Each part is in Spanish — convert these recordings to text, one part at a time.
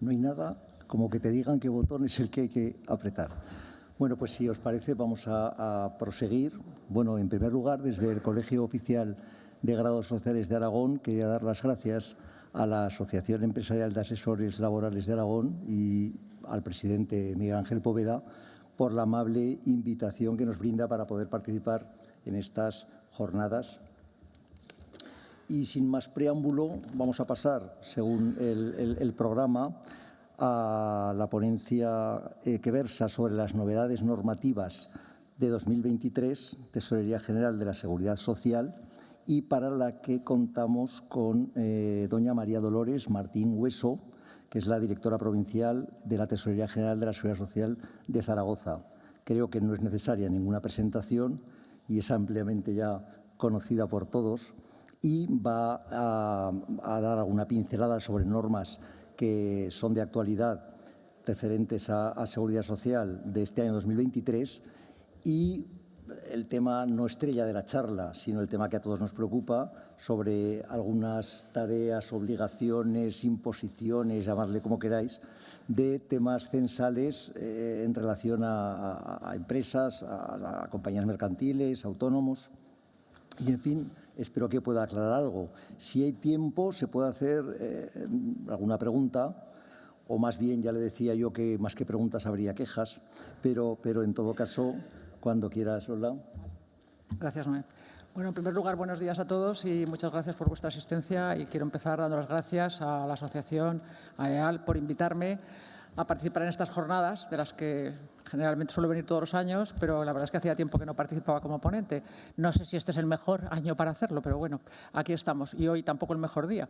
No hay nada como que te digan qué botón es el que hay que apretar. Bueno, pues si os parece, vamos a proseguir. Bueno, en primer lugar, desde el Colegio Oficial de Grados Sociales de Aragón, quería dar las gracias a la Asociación Empresarial de Asesores Laborales de Aragón y al presidente Miguel Ángel Poveda por la amable invitación que nos brinda para poder participar en estas jornadas. Y sin más preámbulo, vamos a pasar, según el programa, a la ponencia que versa sobre las novedades normativas de 2023, Tesorería General de la Seguridad Social, y para la que contamos con doña María Dolores Martín Hueso, que es la directora provincial de la Tesorería General de la Seguridad Social de Zaragoza. Creo que no es necesaria ninguna presentación y es ampliamente ya conocida por todos y va a dar alguna pincelada sobre normas que son de actualidad referentes a seguridad social de este año 2023 y el tema no estrella de la charla, sino el tema que a todos nos preocupa sobre algunas tareas, obligaciones, imposiciones, llamadle como queráis, de temas censales en relación a empresas, a compañías mercantiles, autónomos y, en fin, espero que pueda aclarar algo. Si hay tiempo, se puede hacer alguna pregunta, o más bien, ya le decía yo que más que preguntas habría quejas, pero en todo caso, cuando quieras, Lola. Gracias, Noé. Bueno, en primer lugar, buenos días a todos y muchas gracias por vuestra asistencia. Y quiero empezar dando las gracias a la asociación, a EAL, por invitarme a participar en estas jornadas, de las que generalmente suelo venir todos los años, pero la verdad es que hacía tiempo que no participaba como ponente. No sé si este es el mejor año para hacerlo, pero bueno, aquí estamos. Y hoy tampoco el mejor día.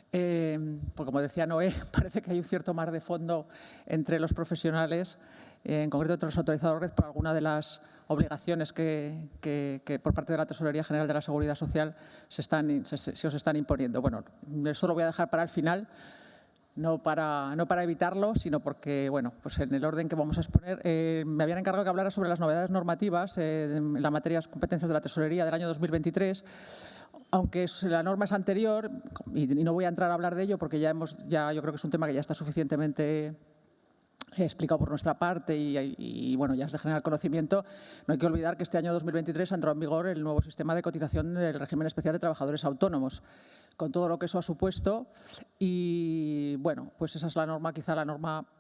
Porque, como decía Noé, parece que hay un cierto mar de fondo entre los profesionales, en concreto entre los autorizadores, por alguna de las obligaciones que por parte de la Tesorería General de la Seguridad Social se os están imponiendo. Bueno, eso lo voy a dejar para el final. No para evitarlo, sino porque, bueno, pues en el orden que vamos a exponer, me habían encargado que hablara sobre las novedades normativas en la materia de competencias de la Tesorería del año 2023, aunque la norma es anterior, y no voy a entrar a hablar de ello porque yo creo que es un tema que ya está suficientemente explicado por nuestra parte y bueno, ya es de general conocimiento. No hay que olvidar que este año 2023 ha entrado en vigor el nuevo sistema de cotización del régimen especial de trabajadores autónomos, con todo lo que eso ha supuesto. Y bueno, pues esa es la norma,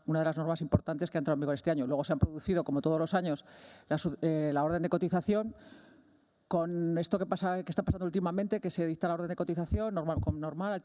una de las normas importantes que ha entrado en vigor este año. Luego se han producido, como todos los años, la orden de cotización. Con esto que está pasando últimamente, que se dicta la orden de cotización normal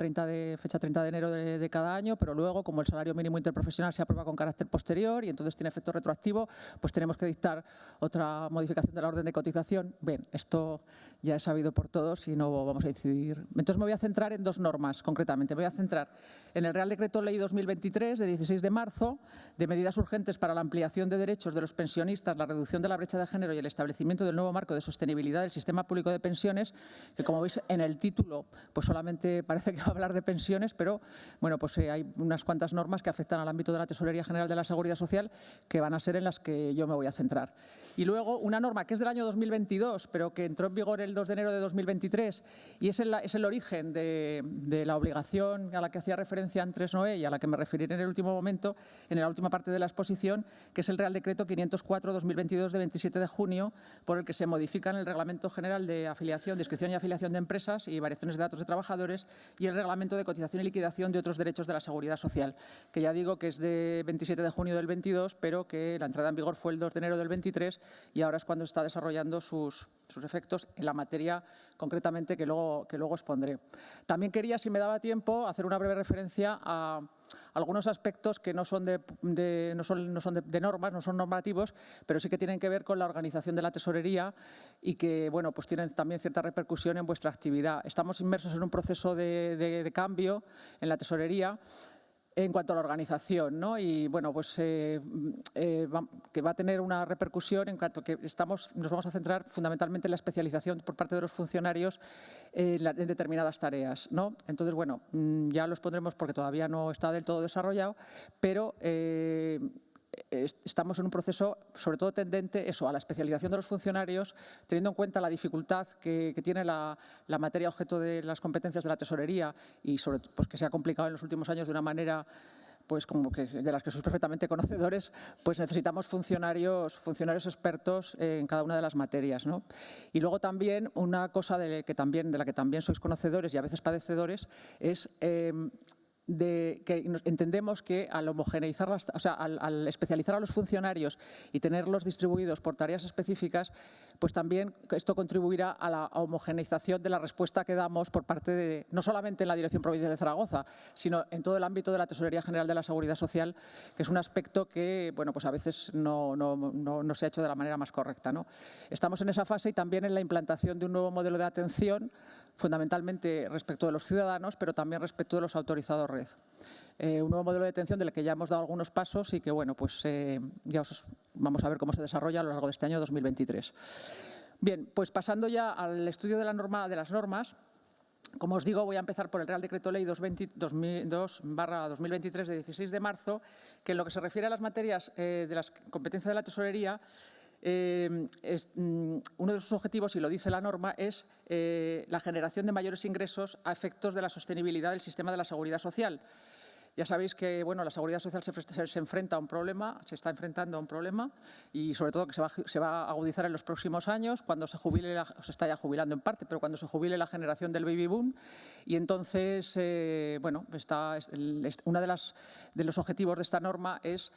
fecha 30 de enero de cada año, pero luego, como el salario mínimo interprofesional se aprueba con carácter posterior y entonces tiene efecto retroactivo, pues tenemos que dictar otra modificación de la orden de cotización. Bien, esto ya es sabido por todos y no vamos a incidir. Entonces me voy a centrar en dos normas, concretamente. Me voy a centrar en el Real Decreto Ley 2023 de 16 de marzo de medidas urgentes para la ampliación de derechos de los pensionistas, la reducción de la brecha de género y el establecimiento del nuevo marco de sostenibilidad del sistema público de pensiones, que, como veis en el título, pues solamente parece que va a hablar de pensiones, pero bueno, pues hay unas cuantas normas que afectan al ámbito de la Tesorería General de la Seguridad Social que van a ser en las que yo me voy a centrar. Y luego una norma que es del año 2022, pero que entró en vigor el 2 de enero de 2023 y es el origen de la obligación a la que hacía referencia antes Noé y a la que me referiré en el último momento, en la última parte de la exposición, que es el Real Decreto 504/2022 de 27 de junio, por el que se modifican el Reglamento General de Afiliación, de Inscripción y Afiliación de Empresas y Variaciones de Datos de Trabajadores y el Reglamento de Cotización y Liquidación de otros derechos de la Seguridad Social, que ya digo que es de 27 de junio del 22, pero que la entrada en vigor fue el 2 de enero del 23 y ahora es cuando está desarrollando sus efectos en la materia concretamente que luego expondré. También quería, si me daba tiempo, hacer una breve referencia a algunos aspectos que no son de normas, no son normativos, pero sí que tienen que ver con la organización de la tesorería y que, bueno, pues tienen también cierta repercusión en vuestra actividad. Estamos inmersos en un proceso de cambio en la tesorería en cuanto a la organización, ¿no? Y bueno, pues que va a tener una repercusión en cuanto que nos vamos a centrar fundamentalmente en la especialización por parte de los funcionarios en determinadas tareas, ¿no? Entonces, bueno, ya lo expondremos porque todavía no está del todo desarrollado, pero estamos en un proceso sobre todo tendente a la especialización de los funcionarios, teniendo en cuenta la dificultad que tiene la materia objeto de las competencias de la tesorería y sobre pues que se ha complicado en los últimos años de una manera pues como que de las que sois perfectamente conocedores, pues necesitamos funcionarios expertos en cada una de las materias, ¿no? Y luego también una cosa de la que también sois conocedores y a veces padecedores es que entendemos que al homogeneizar, al especializar a los funcionarios y tenerlos distribuidos por tareas específicas, pues también esto contribuirá a la homogeneización de la respuesta que damos por parte de, no solamente en la Dirección Provincial de Zaragoza, sino en todo el ámbito de la Tesorería General de la Seguridad Social, que es un aspecto que, bueno, pues a veces no se ha hecho de la manera más correcta, ¿no? Estamos en esa fase y también en la implantación de un nuevo modelo de atención, fundamentalmente respecto de los ciudadanos, pero también respecto de los autorizados red. Un nuevo modelo de detención del que ya hemos dado algunos pasos y que, bueno, pues vamos a ver cómo se desarrolla a lo largo de este año 2023. Bien, pues pasando ya al estudio de las normas, como os digo, voy a empezar por el Real Decreto Ley 2/2023 de 16 de marzo, que en lo que se refiere a las materias de las competencias de la Tesorería, uno de sus objetivos, y lo dice la norma, es la generación de mayores ingresos a efectos de la sostenibilidad del sistema de la seguridad social. Ya sabéis que, bueno, la seguridad social se enfrenta a un problema, se está enfrentando a un problema y sobre todo que se va a agudizar en los próximos años cuando se jubile, se está ya jubilando en parte, pero cuando se jubile la generación del baby boom. Y entonces, bueno, uno de los objetivos de esta norma es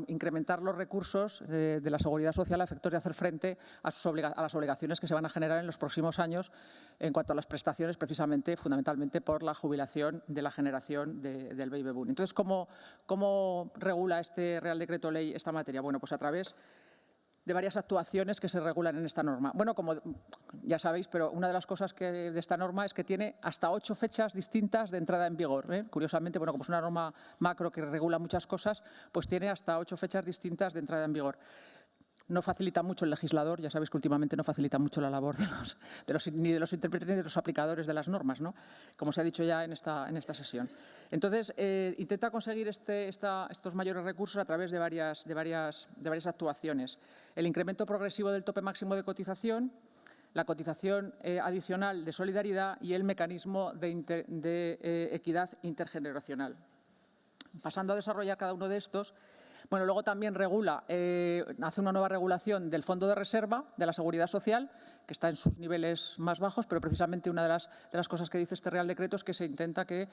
incrementar los recursos de la seguridad social a efectos de hacer frente a las obligaciones que se van a generar en los próximos años en cuanto a las prestaciones, precisamente, fundamentalmente por la jubilación de la generación del baby boom. Entonces, ¿cómo regula este Real Decreto Ley esta materia? Bueno, pues a través de varias actuaciones que se regulan en esta norma. Bueno, como ya sabéis, pero una de las cosas de esta norma es que tiene hasta 8 fechas distintas de entrada en vigor, ¿eh? Curiosamente, bueno, como es una norma macro que regula muchas cosas, pues tiene hasta 8 fechas distintas de entrada en vigor. No facilita mucho el legislador, ya sabéis que últimamente no facilita mucho la labor ni de los intérpretes ni de los aplicadores de las normas, ¿no? Como se ha dicho ya en esta sesión. Entonces, intenta conseguir estos mayores recursos a través de varias actuaciones. El incremento progresivo del tope máximo de cotización, la cotización adicional de solidaridad y el mecanismo de equidad intergeneracional. Pasando a desarrollar cada uno de estos, bueno, luego también hace una nueva regulación del Fondo de Reserva de la Seguridad Social, que está en sus niveles más bajos, pero precisamente una de las cosas que dice este Real Decreto es que se intenta que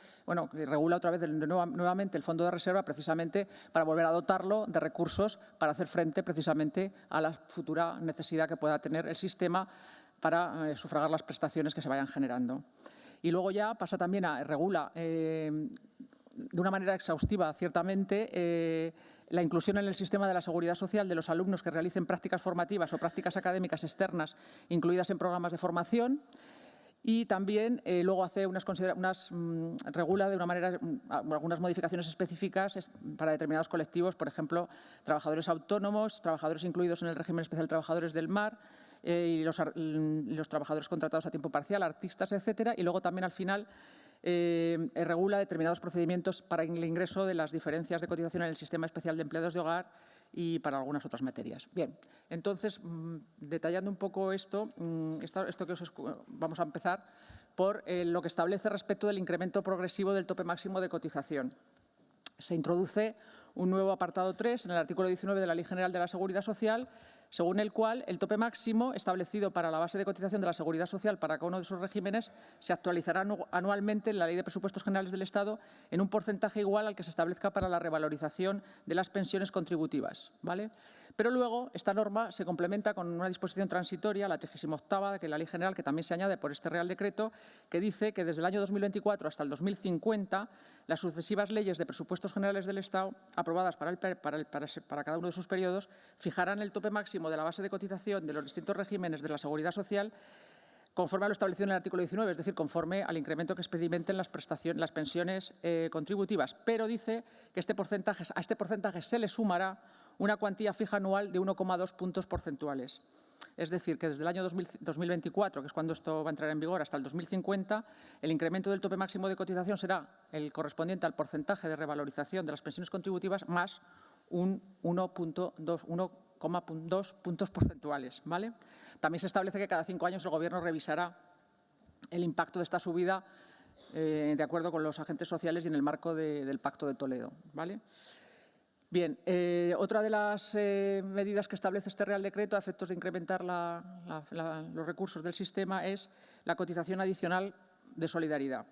regula otra vez nuevamente el Fondo de Reserva, precisamente para volver a dotarlo de recursos para hacer frente precisamente a la futura necesidad que pueda tener el sistema para sufragar las prestaciones que se vayan generando. Y luego ya pasa también regula de una manera exhaustiva, ciertamente, la inclusión en el sistema de la seguridad social de los alumnos que realicen prácticas formativas o prácticas académicas externas incluidas en programas de formación. Y también luego hace regula de una manera algunas modificaciones específicas para determinados colectivos, por ejemplo, trabajadores autónomos, trabajadores incluidos en el régimen especial de trabajadores del mar, y los trabajadores contratados a tiempo parcial, artistas, etcétera. Y luego también al final regula determinados procedimientos para el ingreso de las diferencias de cotización en el sistema especial de empleados de hogar y para algunas otras materias. Bien, entonces, detallando un poco esto que vamos a empezar por lo que establece respecto del incremento progresivo del tope máximo de cotización. Se introduce un nuevo apartado 3 en el artículo 19 de la Ley General de la Seguridad Social, según el cual el tope máximo establecido para la base de cotización de la Seguridad Social para cada uno de sus regímenes se actualizará anualmente en la Ley de Presupuestos Generales del Estado en un porcentaje igual al que se establezca para la revalorización de las pensiones contributivas, ¿vale? Pero luego esta norma se complementa con una disposición transitoria, la 38ª, que es la Ley General, que también se añade por este Real Decreto, que dice que desde el año 2024 hasta el 2050 las sucesivas leyes de presupuestos generales del Estado aprobadas para cada uno de sus periodos fijarán el tope máximo de la base de cotización de los distintos regímenes de la Seguridad Social conforme a lo establecido en el artículo 19, es decir, conforme al incremento que experimenten las pensiones contributivas. Pero dice que a este porcentaje se le sumará una cuantía fija anual de 1,2 puntos porcentuales. Es decir, que desde el año 2024, que es cuando esto va a entrar en vigor, hasta el 2050, el incremento del tope máximo de cotización será el correspondiente al porcentaje de revalorización de las pensiones contributivas más un 1,2 puntos porcentuales, ¿vale? También se establece que cada 5 años el Gobierno revisará el impacto de esta subida de acuerdo con los agentes sociales y en el marco del Pacto de Toledo, ¿vale? Bien, otra de las medidas que establece este Real Decreto a efectos de incrementar los recursos del sistema es la cotización adicional de solidaridad.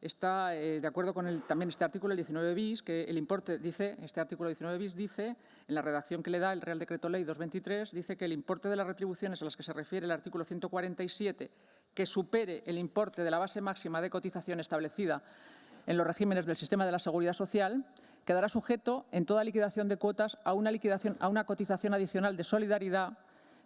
Está de acuerdo con también este artículo, el 19 bis, que el importe dice, este artículo 19 bis dice, en la redacción que le da el Real Decreto Ley 223, dice que el importe de las retribuciones a las que se refiere el artículo 147, que supere el importe de la base máxima de cotización establecida en los regímenes del sistema de la Seguridad Social, quedará sujeto en toda liquidación de cuotas a una cotización adicional de solidaridad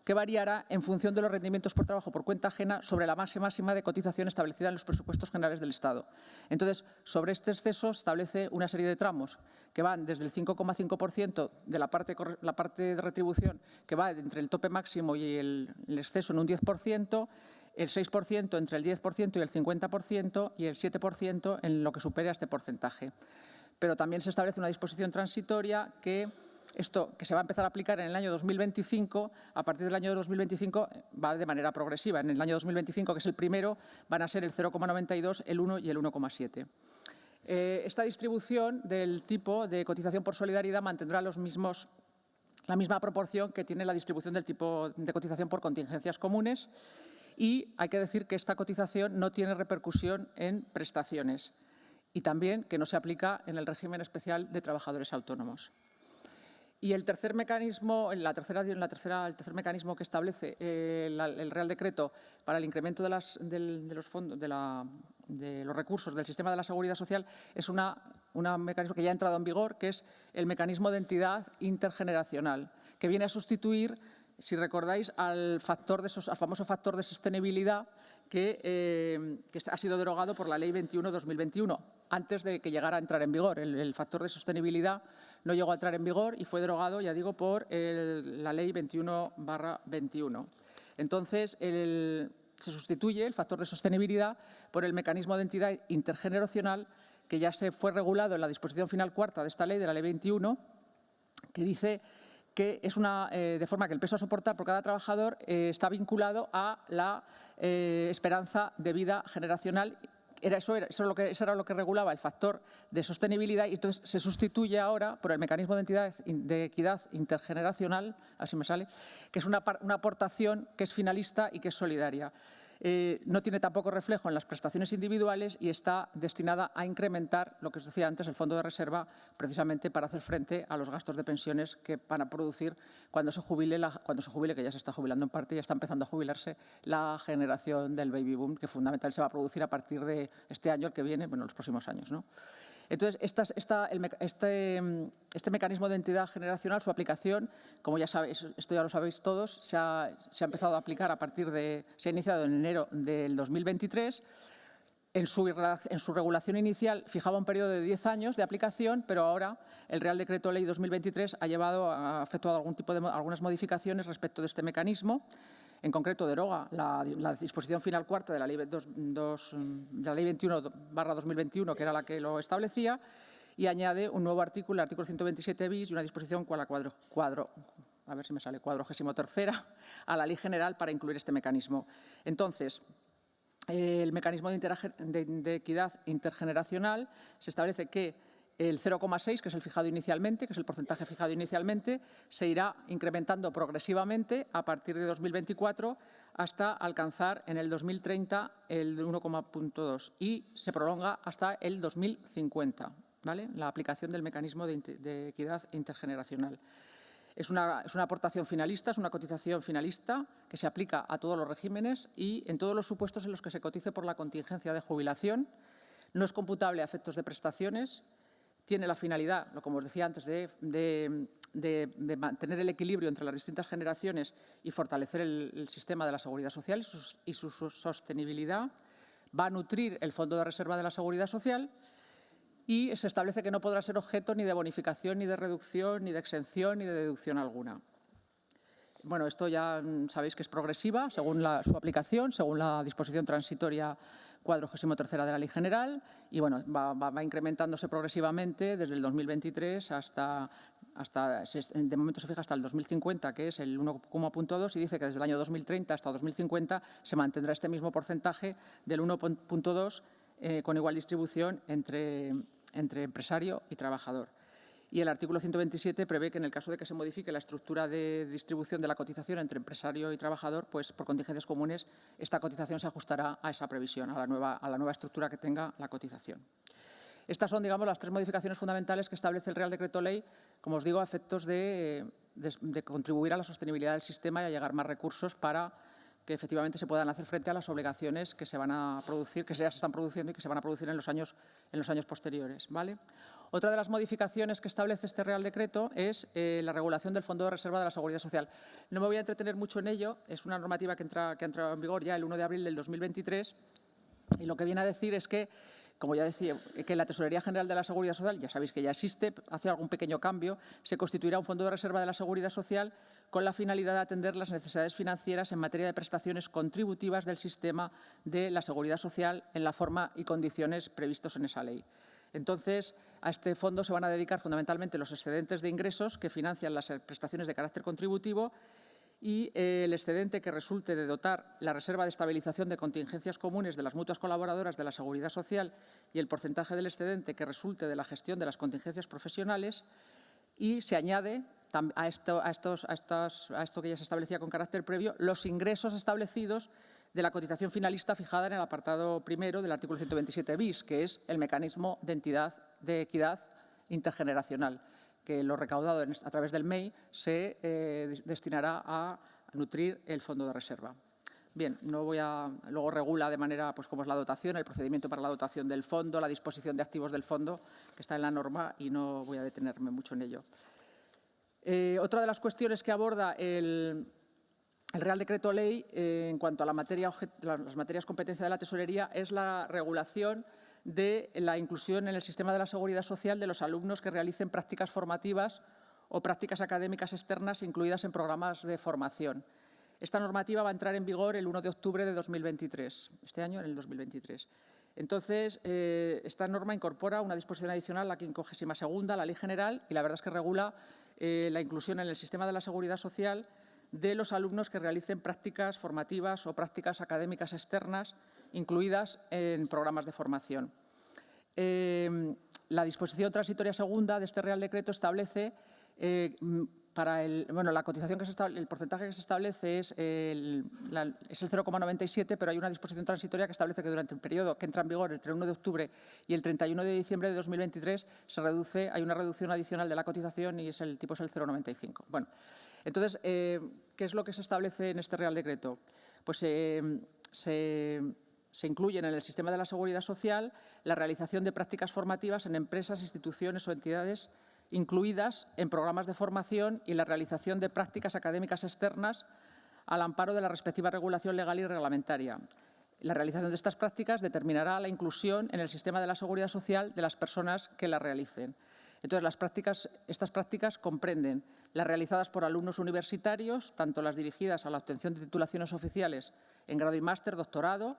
que variará en función de los rendimientos por trabajo por cuenta ajena sobre la base máxima de cotización establecida en los presupuestos generales del Estado. Entonces, sobre este exceso se establece una serie de tramos que van desde el 5,5% de la parte de retribución, que va entre el tope máximo y el exceso en un 10%, el 6% entre el 10% y el 50% y el 7% en lo que supere a este porcentaje. Pero también se establece una disposición transitoria que se va a empezar a aplicar en el año 2025, a partir del año 2025 va de manera progresiva. En el año 2025, que es el primero, van a ser el 0,92, el 1 y el 1,7. Esta distribución del tipo de cotización por solidaridad mantendrá la misma proporción que tiene la distribución del tipo de cotización por contingencias comunes y hay que decir que esta cotización no tiene repercusión en prestaciones y también que no se aplica en el régimen especial de trabajadores autónomos. Y el tercer mecanismo, el tercer mecanismo que establece el Real Decreto para el incremento de los recursos del sistema de la Seguridad Social es un mecanismo que ya ha entrado en vigor, que es el mecanismo de entidad intergeneracional, que viene a sustituir, si recordáis, al famoso factor de sostenibilidad que ha sido derogado por la Ley 21/2021, antes de que llegara a entrar en vigor. El factor de sostenibilidad no llegó a entrar en vigor y fue derogado, ya digo, por la Ley 21/21. Entonces, se sustituye el factor de sostenibilidad por el mecanismo de entidad intergeneracional que ya se fue regulado en la disposición final cuarta de esta ley, de la Ley 21, que dice que es de forma que el peso a soportar por cada trabajador está vinculado a la esperanza de vida generacional. Eso era lo que regulaba el factor de sostenibilidad y entonces se sustituye ahora por el mecanismo de equidad intergeneracional, así me sale, que es una aportación que es finalista y que es solidaria. No tiene tampoco reflejo en las prestaciones individuales y está destinada a incrementar, lo que os decía antes, el fondo de reserva, precisamente para hacer frente a los gastos de pensiones que van a producir cuando se jubile, que ya se está jubilando en parte, ya está empezando a jubilarse la generación del baby boom, que fundamentalmente se va a producir a partir de este año, el que viene, bueno, los próximos años, ¿no? Entonces, este mecanismo de entidad generacional, su aplicación, como ya sabéis, esto ya lo sabéis todos, se ha empezado a aplicar se ha iniciado en enero del 2023. En su regulación inicial fijaba un periodo de 10 años de aplicación, pero ahora el Real Decreto Ley 2023 ha efectuado algunas modificaciones respecto de este mecanismo. En concreto, deroga la disposición final cuarta de la Ley 21/2021, que era la que lo establecía, y añade un nuevo artículo, el artículo 127 bis, y una disposición cuadragésimo tercera a la Ley General para incluir este mecanismo. Entonces, el mecanismo de equidad intergeneracional se establece que el 0,6, que es el fijado inicialmente, que es el porcentaje fijado inicialmente, se irá incrementando progresivamente a partir de 2024 hasta alcanzar en el 2030 el 1,2 y se prolonga hasta el 2050, ¿vale? La aplicación del mecanismo de equidad intergeneracional. Es una aportación finalista, es una cotización finalista que se aplica a todos los regímenes y en todos los supuestos en los que se cotice por la contingencia de jubilación. No es computable a efectos de prestaciones. Tiene la finalidad, como os decía antes, de mantener el equilibrio entre las distintas generaciones y fortalecer el sistema de la seguridad social y su sostenibilidad. Va a nutrir el fondo de reserva de la seguridad social y se establece que no podrá ser objeto ni de bonificación, ni de reducción, ni de exención, ni de deducción alguna. Bueno, esto ya sabéis que es progresiva según su aplicación, según la disposición transitoria 43ª de la Ley General y bueno, va incrementándose progresivamente desde el 2023 de momento se fija hasta el 2050, que es el 1,2 y dice que desde el año 2030 hasta 2050 se mantendrá este mismo porcentaje del 1,2 con igual distribución entre empresario y trabajador. Y el artículo 127 prevé que en el caso de que se modifique la estructura de distribución de la cotización entre empresario y trabajador, pues por contingencias comunes, esta cotización se ajustará a esa previsión, a la nueva estructura que tenga la cotización. Estas son, digamos, las tres modificaciones fundamentales que establece el Real Decreto Ley, como os digo, a efectos de contribuir a la sostenibilidad del sistema y a llegar más recursos para que efectivamente se puedan hacer frente a las obligaciones que se van a producir, que ya se están produciendo y que se van a producir en los años posteriores, ¿vale? Otra de las modificaciones que establece este Real Decreto es la regulación del Fondo de Reserva de la Seguridad Social. No me voy a entretener mucho en ello, es una normativa que ha entrado en vigor ya el 1 de abril del 2023 y lo que viene a decir es que, como ya decía, que la Tesorería General de la Seguridad Social, ya sabéis que ya existe, hace algún pequeño cambio, se constituirá un Fondo de Reserva de la Seguridad Social con la finalidad de atender las necesidades financieras en materia de prestaciones contributivas del sistema de la Seguridad Social en la forma y condiciones previstos en esa ley. Entonces, a este fondo se van a dedicar fundamentalmente los excedentes de ingresos que financian las prestaciones de carácter contributivo y el excedente que resulte de dotar la reserva de estabilización de contingencias comunes de las mutuas colaboradoras de la Seguridad Social y el porcentaje del excedente que resulte de la gestión de las contingencias profesionales, y se añade a esto que ya se establecía con carácter previo los ingresos establecidos de la cotización finalista fijada en el apartado primero del artículo 127 bis, que es el mecanismo de equidad intergeneracional, que lo recaudado a través del MEI se destinará a nutrir el fondo de reserva. Bien, luego regula de manera, pues cómo es la dotación, el procedimiento para la dotación del fondo, la disposición de activos del fondo, que está en la norma y no voy a detenerme mucho en ello. Otra de las cuestiones que aborda el Real Decreto Ley en cuanto a las materias competencia de la Tesorería es la regulación de la inclusión en el sistema de la Seguridad Social de los alumnos que realicen prácticas formativas o prácticas académicas externas incluidas en programas de formación. Esta normativa va a entrar en vigor el 1 de octubre de 2023, este año en el 2023. Entonces, esta norma incorpora una disposición adicional, la 52ª, la Ley General, y la verdad es que regula la inclusión en el sistema de la Seguridad Social de los alumnos que realicen prácticas formativas o prácticas académicas externas incluidas en programas de formación. La disposición transitoria segunda de este Real Decreto establece la cotización el porcentaje que se establece es el 0,97, pero hay una disposición transitoria que establece que durante el periodo que entra en vigor entre el 1 de octubre y el 31 de diciembre de 2023 hay una reducción adicional de la cotización y el tipo es el 0,95. Bueno, entonces, ¿qué es lo que se establece en este Real Decreto? Pues se incluyen en el sistema de la Seguridad Social la realización de prácticas formativas en empresas, instituciones o entidades incluidas en programas de formación y la realización de prácticas académicas externas al amparo de la respectiva regulación legal y reglamentaria. La realización de estas prácticas determinará la inclusión en el sistema de la Seguridad Social de las personas que las realicen. Entonces, estas prácticas comprenden las realizadas por alumnos universitarios, tanto las dirigidas a la obtención de titulaciones oficiales en grado y máster, doctorado,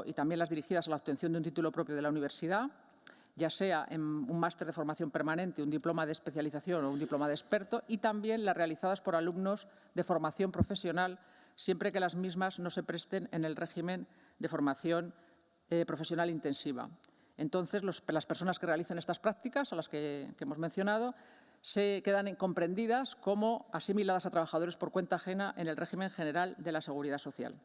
y también las dirigidas a la obtención de un título propio de la universidad, ya sea en un máster de formación permanente, un diploma de especialización o un diploma de experto, y también las realizadas por alumnos de formación profesional, siempre que las mismas no se presten en el régimen de formación profesional intensiva. Entonces, las personas que realicen estas prácticas, a las que hemos mencionado, se quedan comprendidas como asimiladas a trabajadores por cuenta ajena en el régimen general de la Seguridad Social.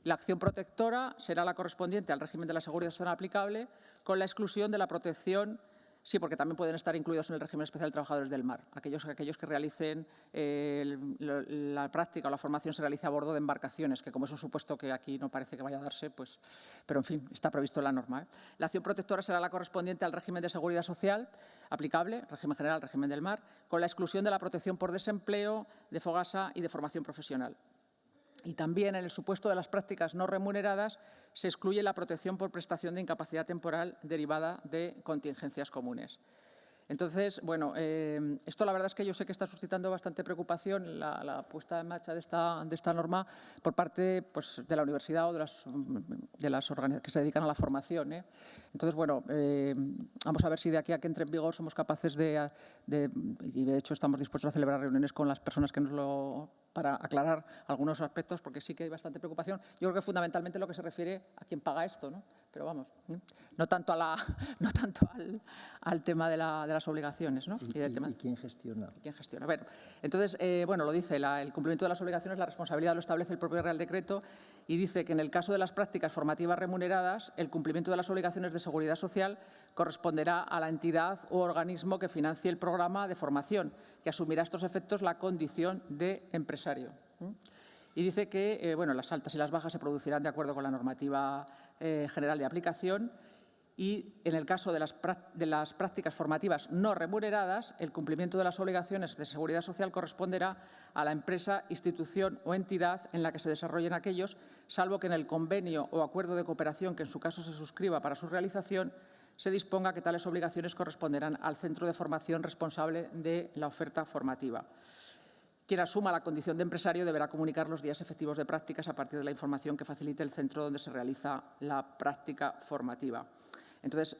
La acción protectora será la correspondiente al régimen de la Seguridad Social aplicable, con la exclusión de la protección, sí, porque también pueden estar incluidos en el régimen especial de trabajadores del mar. Aquellos que realicen la práctica o la formación se realice a bordo de embarcaciones, que como es un supuesto que aquí no parece que vaya a darse, pues, pero en fin, está previsto en la norma. La acción protectora será la correspondiente al régimen de Seguridad Social aplicable, régimen general, régimen del mar, con la exclusión de la protección por desempleo, de fogasa y de formación profesional. Y también, en el supuesto de las prácticas no remuneradas, se excluye la protección por prestación de incapacidad temporal derivada de contingencias comunes. Entonces, bueno, esto la verdad es que yo sé que está suscitando bastante preocupación la puesta en marcha de esta norma por parte, pues, de la universidad o de las organizaciones que se dedican a la formación. Entonces, bueno, vamos a ver si de aquí a que entre en vigor somos capaces y de hecho estamos dispuestos a celebrar reuniones con las personas que nos lo para aclarar algunos aspectos, porque sí que hay bastante preocupación. Yo creo que fundamentalmente lo que se refiere a quien paga esto, ¿no? Pero vamos, no tanto, al tema de las obligaciones, ¿no? ¿Y quién gestiona? ¿Quién gestiona? Bueno, entonces, lo dice, el cumplimiento de las obligaciones, la responsabilidad lo establece el propio Real Decreto y dice que en el caso de las prácticas formativas remuneradas, el cumplimiento de las obligaciones de seguridad social corresponderá a la entidad o organismo que financie el programa de formación, que asumirá estos efectos la condición de empresario. Y dice que las altas y las bajas se producirán de acuerdo con la normativa general de aplicación y en el caso de las prácticas formativas no remuneradas, el cumplimiento de las obligaciones de seguridad social corresponderá a la empresa, institución o entidad en la que se desarrollen aquellos, salvo que en el convenio o acuerdo de cooperación que en su caso se suscriba para su realización, se disponga que tales obligaciones corresponderán al centro de formación responsable de la oferta formativa. Quien asuma la condición de empresario deberá comunicar los días efectivos de prácticas a partir de la información que facilite el centro donde se realiza la práctica formativa. Entonces,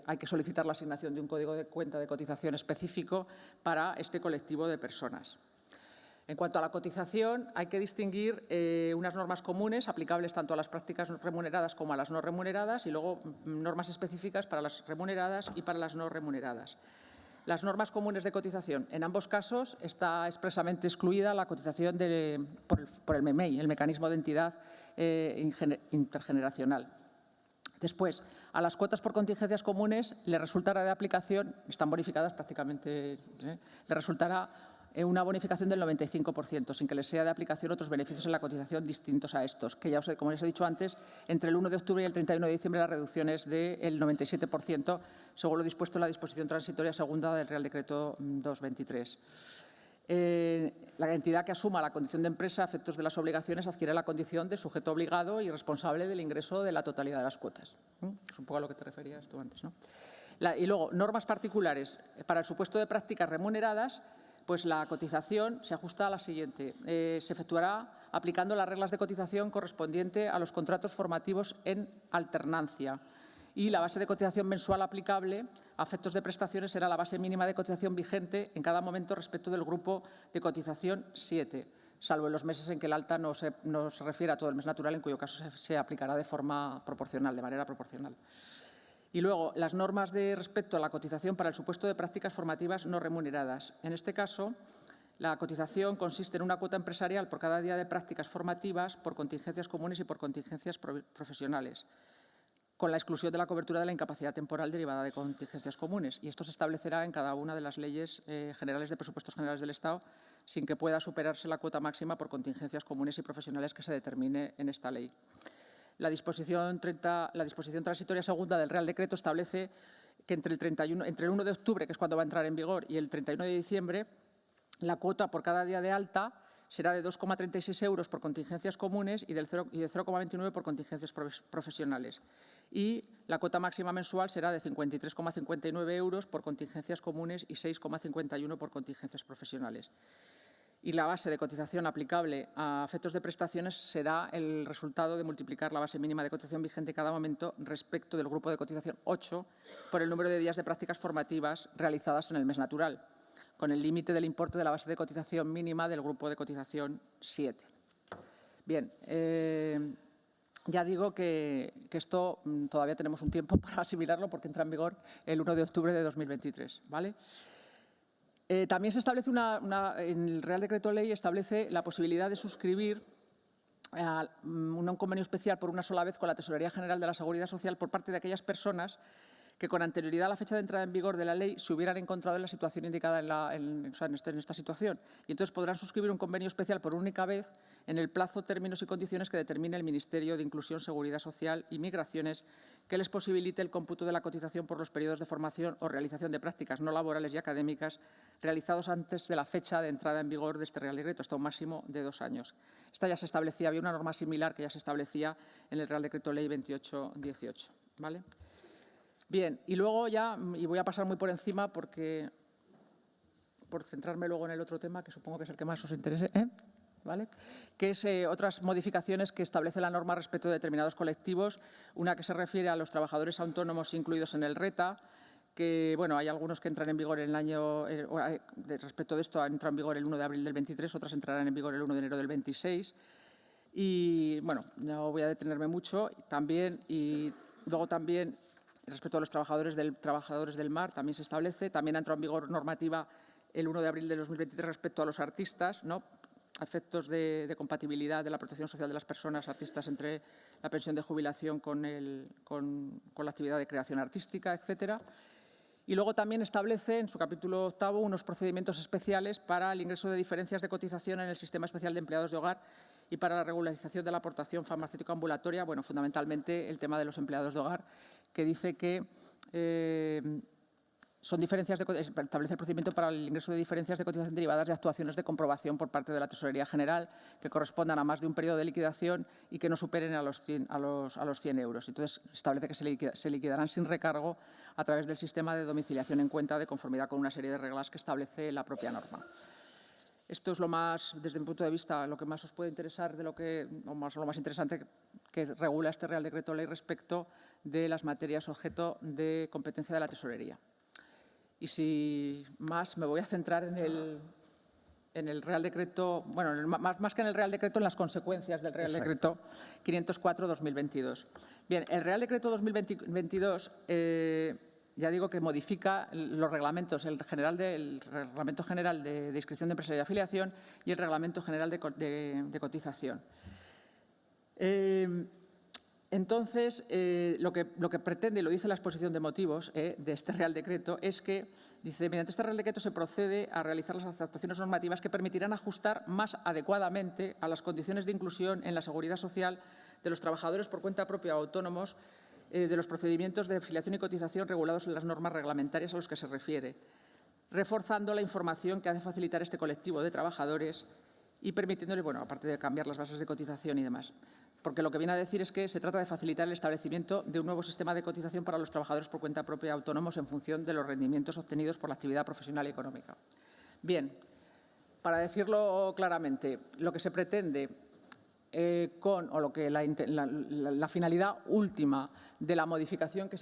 hay que solicitar la asignación de un código de cuenta de cotización específico para este colectivo de personas. En cuanto a la cotización, hay que distinguir unas normas comunes aplicables tanto a las prácticas remuneradas como a las no remuneradas y luego normas específicas para las remuneradas y para las no remuneradas. Las normas comunes de cotización. En ambos casos está expresamente excluida la cotización por el MEMEI, el Mecanismo de Entidad Intergeneracional. Después, a las cuotas por contingencias comunes le resultará de aplicación, están bonificadas prácticamente, le resultará una bonificación del 95%, sin que les sea de aplicación otros beneficios en la cotización distintos a estos, que ya como les he dicho antes, entre el 1 de octubre y el 31 de diciembre la reducción es del 97%, según lo dispuesto en la disposición transitoria segunda del Real Decreto 223. La entidad que asuma la condición de empresa a efectos de las obligaciones adquiere la condición de sujeto obligado y responsable del ingreso de la totalidad de las cuotas. Es un poco a lo que te referías tú antes, ¿no? Y luego, normas particulares. Para el supuesto de prácticas remuneradas, pues la cotización se ajusta a la siguiente. Se efectuará aplicando las reglas de cotización correspondiente a los contratos formativos en alternancia. Y la base de cotización mensual aplicable a efectos de prestaciones será la base mínima de cotización vigente en cada momento respecto del grupo de cotización 7, salvo en los meses en que el alta no se refiere a todo el mes natural, en cuyo caso se aplicará de forma proporcional, de manera proporcional. Y luego, las normas respecto a la cotización para el supuesto de prácticas formativas no remuneradas. En este caso, la cotización consiste en una cuota empresarial por cada día de prácticas formativas por contingencias comunes y por contingencias profesionales, con la exclusión de la cobertura de la incapacidad temporal derivada de contingencias comunes. Y esto se establecerá en cada una de las leyes generales de presupuestos generales del Estado, sin que pueda superarse la cuota máxima por contingencias comunes y profesionales que se determine en esta ley. La disposición transitoria segunda del Real Decreto establece que entre el 1 de octubre, que es cuando va a entrar en vigor, y el 31 de diciembre, la cuota por cada día de alta será de 2,36 euros por contingencias comunes y de 0,29 por contingencias profesionales. Y la cuota máxima mensual será de 53,59 euros por contingencias comunes y 6,51 por contingencias profesionales. Y la base de cotización aplicable a efectos de prestaciones será el resultado de multiplicar la base mínima de cotización vigente en cada momento respecto del grupo de cotización 8 por el número de días de prácticas formativas realizadas en el mes natural, con el límite del importe de la base de cotización mínima del grupo de cotización 7. Bien, ya digo que esto todavía tenemos un tiempo para asimilarlo porque entra en vigor el 1 de octubre de 2023, ¿vale? También se establece en el Real Decreto Ley establece la posibilidad de suscribir un convenio especial por una sola vez con la Tesorería General de la Seguridad Social por parte de aquellas personas que con anterioridad a la fecha de entrada en vigor de la ley se hubieran encontrado en la situación indicada en esta situación. Y entonces podrán suscribir un convenio especial por única vez en el plazo, términos y condiciones que determine el Ministerio de Inclusión, Seguridad Social y Migraciones, que les posibilite el cómputo de la cotización por los periodos de formación o realización de prácticas no laborales y académicas realizados antes de la fecha de entrada en vigor de este Real Decreto, hasta un máximo de 2 años. Esta ya se establecía, había una norma similar que ya se establecía en el Real Decreto Ley 2818. ¿Vale? Bien, y luego ya, y voy a pasar muy por encima por centrarme luego en el otro tema, que supongo que es el que más os interese, ¿vale? Que es otras modificaciones que establece la norma respecto de determinados colectivos, una que se refiere a los trabajadores autónomos incluidos en el RETA, que bueno, hay algunos que entran en vigor en el año, respecto de esto, han entrado en vigor el 1 de abril del 23, otras entrarán en vigor el 1 de enero del 26. Y bueno, no voy a detenerme mucho. Y luego también, respecto a los trabajadores del mar, también se establece, también ha entrado en vigor normativa el 1 de abril de 2023 respecto a los artistas, ¿no? A efectos de compatibilidad de la protección social de las personas artistas entre la pensión de jubilación con la actividad de creación artística, etcétera. Y luego también establece, en su capítulo 8, unos procedimientos especiales para el ingreso de diferencias de cotización en el Sistema Especial de Empleados de Hogar y para la regularización de la aportación farmacéutica ambulatoria, bueno, fundamentalmente el tema de los empleados de hogar, que dice que son diferencias establece el procedimiento para el ingreso de diferencias de cotización derivadas de actuaciones de comprobación por parte de la Tesorería General que correspondan a más de un periodo de liquidación y que no superen a los 100 euros. Entonces, establece que se liquidarán sin recargo a través del sistema de domiciliación en cuenta de conformidad con una serie de reglas que establece la propia norma. Esto es lo más, desde mi punto de vista, lo que más os puede interesar lo más interesante que regula este Real Decreto Ley respecto de las materias objeto de competencia de la Tesorería. Y si más, me voy a centrar en el Real Decreto, bueno, más que en el Real Decreto, en las consecuencias del Real Decreto 504-2022. Bien, el Real Decreto 2022, ya digo que modifica los reglamentos, el Reglamento General de Inscripción de Empresas y Afiliación y el Reglamento General de Cotización. Entonces, lo que pretende, y lo dice la exposición de motivos de este Real Decreto, es que, dice, mediante este Real Decreto se procede a realizar las adaptaciones normativas que permitirán ajustar más adecuadamente a las condiciones de inclusión en la seguridad social de los trabajadores por cuenta propia o autónomos de los procedimientos de afiliación y cotización regulados en las normas reglamentarias a los que se refiere, reforzando la información que ha de facilitar este colectivo de trabajadores y permitiéndoles, bueno, aparte de cambiar las bases de cotización y demás, porque lo que viene a decir es que se trata de facilitar el establecimiento de un nuevo sistema de cotización para los trabajadores por cuenta propia autónomos en función de los rendimientos obtenidos por la actividad profesional y económica. Bien, para decirlo claramente, lo que se pretende la finalidad última de la modificación que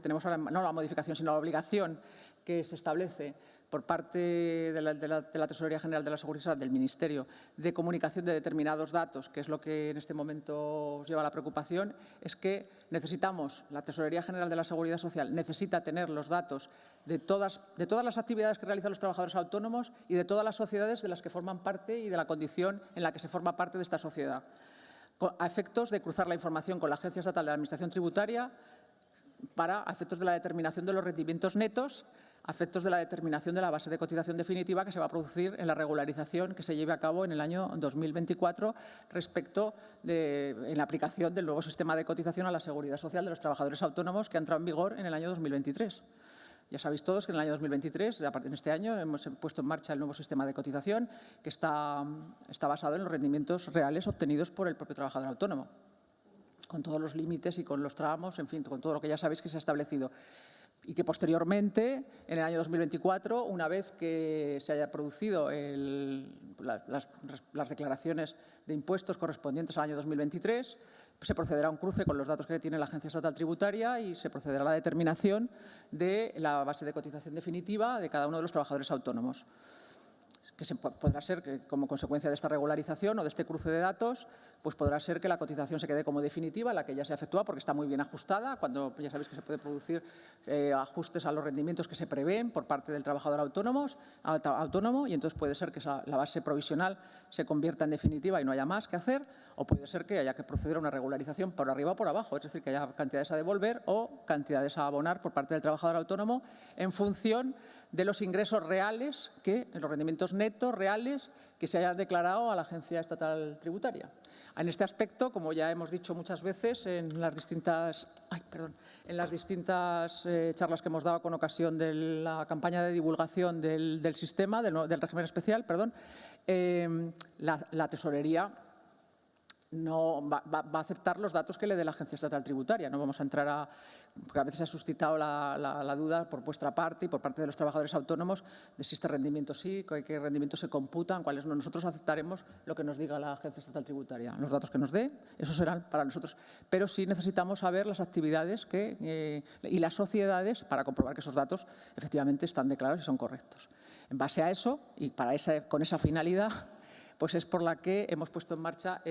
tenemos ahora, no la modificación, sino la obligación que se establece por parte de la Tesorería General de la Seguridad Social, del Ministerio, de comunicación de determinados datos, que es lo que en este momento os lleva a la preocupación, es que necesitamos, la Tesorería General de la Seguridad Social necesita tener los datos de todas las actividades que realizan los trabajadores autónomos y de todas las sociedades de las que forman parte y de la condición en la que se forma parte de esta sociedad, a efectos de cruzar la información con la Agencia Estatal de la Administración Tributaria para efectos de la determinación de los rendimientos netos, a efectos de la determinación de la base de cotización definitiva que se va a producir en la regularización que se lleve a cabo en el año 2024 respecto en la aplicación del nuevo sistema de cotización a la seguridad social de los trabajadores autónomos que ha entrado en vigor en el año 2023. Ya sabéis todos que en el año 2023, en este año, hemos puesto en marcha el nuevo sistema de cotización que está basado en los rendimientos reales obtenidos por el propio trabajador autónomo, con todos los límites y con los tramos, en fin, con todo lo que ya sabéis que se ha establecido. Y que posteriormente, en el año 2024, una vez que se haya producido las declaraciones de impuestos correspondientes al año 2023, se procederá a un cruce con los datos que tiene la Agencia Estatal Tributaria y se procederá a la determinación de la base de cotización definitiva de cada uno de los trabajadores autónomos. Que podrá ser que, como consecuencia de esta regularización o de este cruce de datos, pues podrá ser que la cotización se quede como definitiva, la que ya se ha efectuado, porque está muy bien ajustada, cuando ya sabéis que se puede producir ajustes a los rendimientos que se prevén por parte del trabajador autónomo, y entonces puede ser que la base provisional se convierta en definitiva y no haya más que hacer, o puede ser que haya que proceder a una regularización por arriba o por abajo, es decir, que haya cantidades a devolver o cantidades a abonar por parte del trabajador autónomo en función de los ingresos reales, los rendimientos netos reales que se hayan declarado a la Agencia Estatal Tributaria. En este aspecto, como ya hemos dicho muchas veces en las distintas charlas que hemos dado con ocasión de la campaña de divulgación del sistema, del régimen especial, la Tesorería no va a aceptar los datos que le dé la Agencia Estatal Tributaria. No vamos a entrar a… Porque a veces se ha suscitado la duda por vuestra parte y por parte de los trabajadores autónomos de si este rendimiento sí, qué rendimientos se computan, cuáles no. Nosotros aceptaremos lo que nos diga la Agencia Estatal Tributaria. Los datos que nos dé, esos serán para nosotros. Pero sí necesitamos saber las actividades y las sociedades para comprobar que esos datos efectivamente están declarados y son correctos. En base a eso y con esa finalidad, pues es por la que hemos puesto en marcha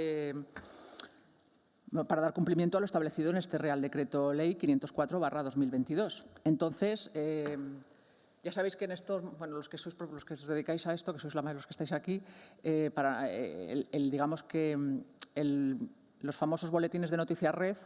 para dar cumplimiento a lo establecido en este Real Decreto Ley 504/2022. Entonces, ya sabéis que en estos, bueno, los que os dedicáis a esto, que sois los que estáis aquí, digamos que los famosos boletines de Noticias Red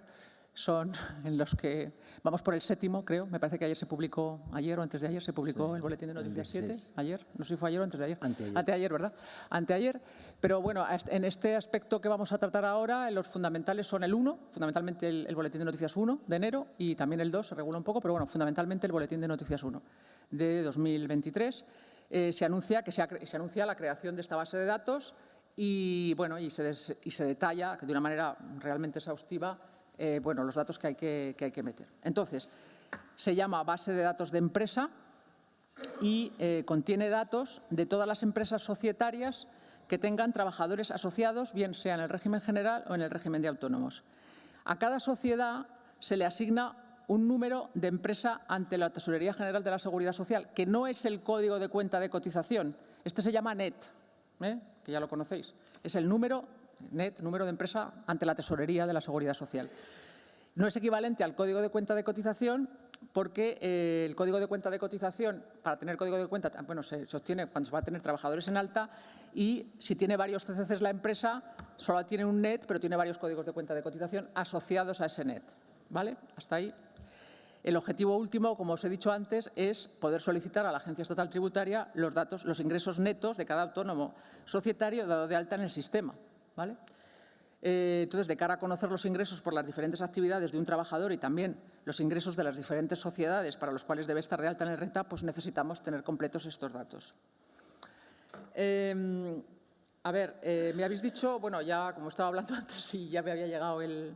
son en los que vamos por el 7º, creo. Me parece que ayer se publicó, ayer o antes de ayer, se publicó el boletín de Noticias 7. Ayer, no sé si fue ayer o antes de ayer. Anteayer, ¿verdad? Anteayer. Pero bueno, en este aspecto que vamos a tratar ahora, los fundamentales son el 1, fundamentalmente el boletín de Noticias 1 de enero y también el 2, se regula un poco, pero bueno, fundamentalmente el boletín de Noticias 1 de 2023. Se anuncia la creación de esta base de datos y, bueno, y se detalla de una manera realmente exhaustiva bueno, los datos que hay que meter. Entonces, se llama base de datos de empresa y contiene datos de todas las empresas societarias que tengan trabajadores asociados, bien sea en el régimen general o en el régimen de autónomos. A cada sociedad se le asigna un número de empresa ante la Tesorería General de la Seguridad Social, que no es el código de cuenta de cotización. Este se llama NET, que ya lo conocéis. Es el número NET, número de empresa ante la Tesorería de la Seguridad Social. No es equivalente al código de cuenta de cotización porque el código de cuenta de cotización, para tener código de cuenta, bueno, se obtiene cuando se va a tener trabajadores en alta y si tiene varios CCCs la empresa, solo tiene un NET, pero tiene varios códigos de cuenta de cotización asociados a ese NET. ¿Vale? Hasta ahí. El objetivo último, como os he dicho antes, es poder solicitar a la Agencia Estatal Tributaria los datos, los ingresos netos de cada autónomo societario dado de alta en el sistema. ¿Vale? Entonces, de cara a conocer los ingresos por las diferentes actividades de un trabajador y también los ingresos de las diferentes sociedades para los cuales debe estar de alta en el RETA, pues necesitamos tener completos estos datos. A ver, me habéis dicho, bueno, ya como estaba hablando antes, sí, ya me había llegado la,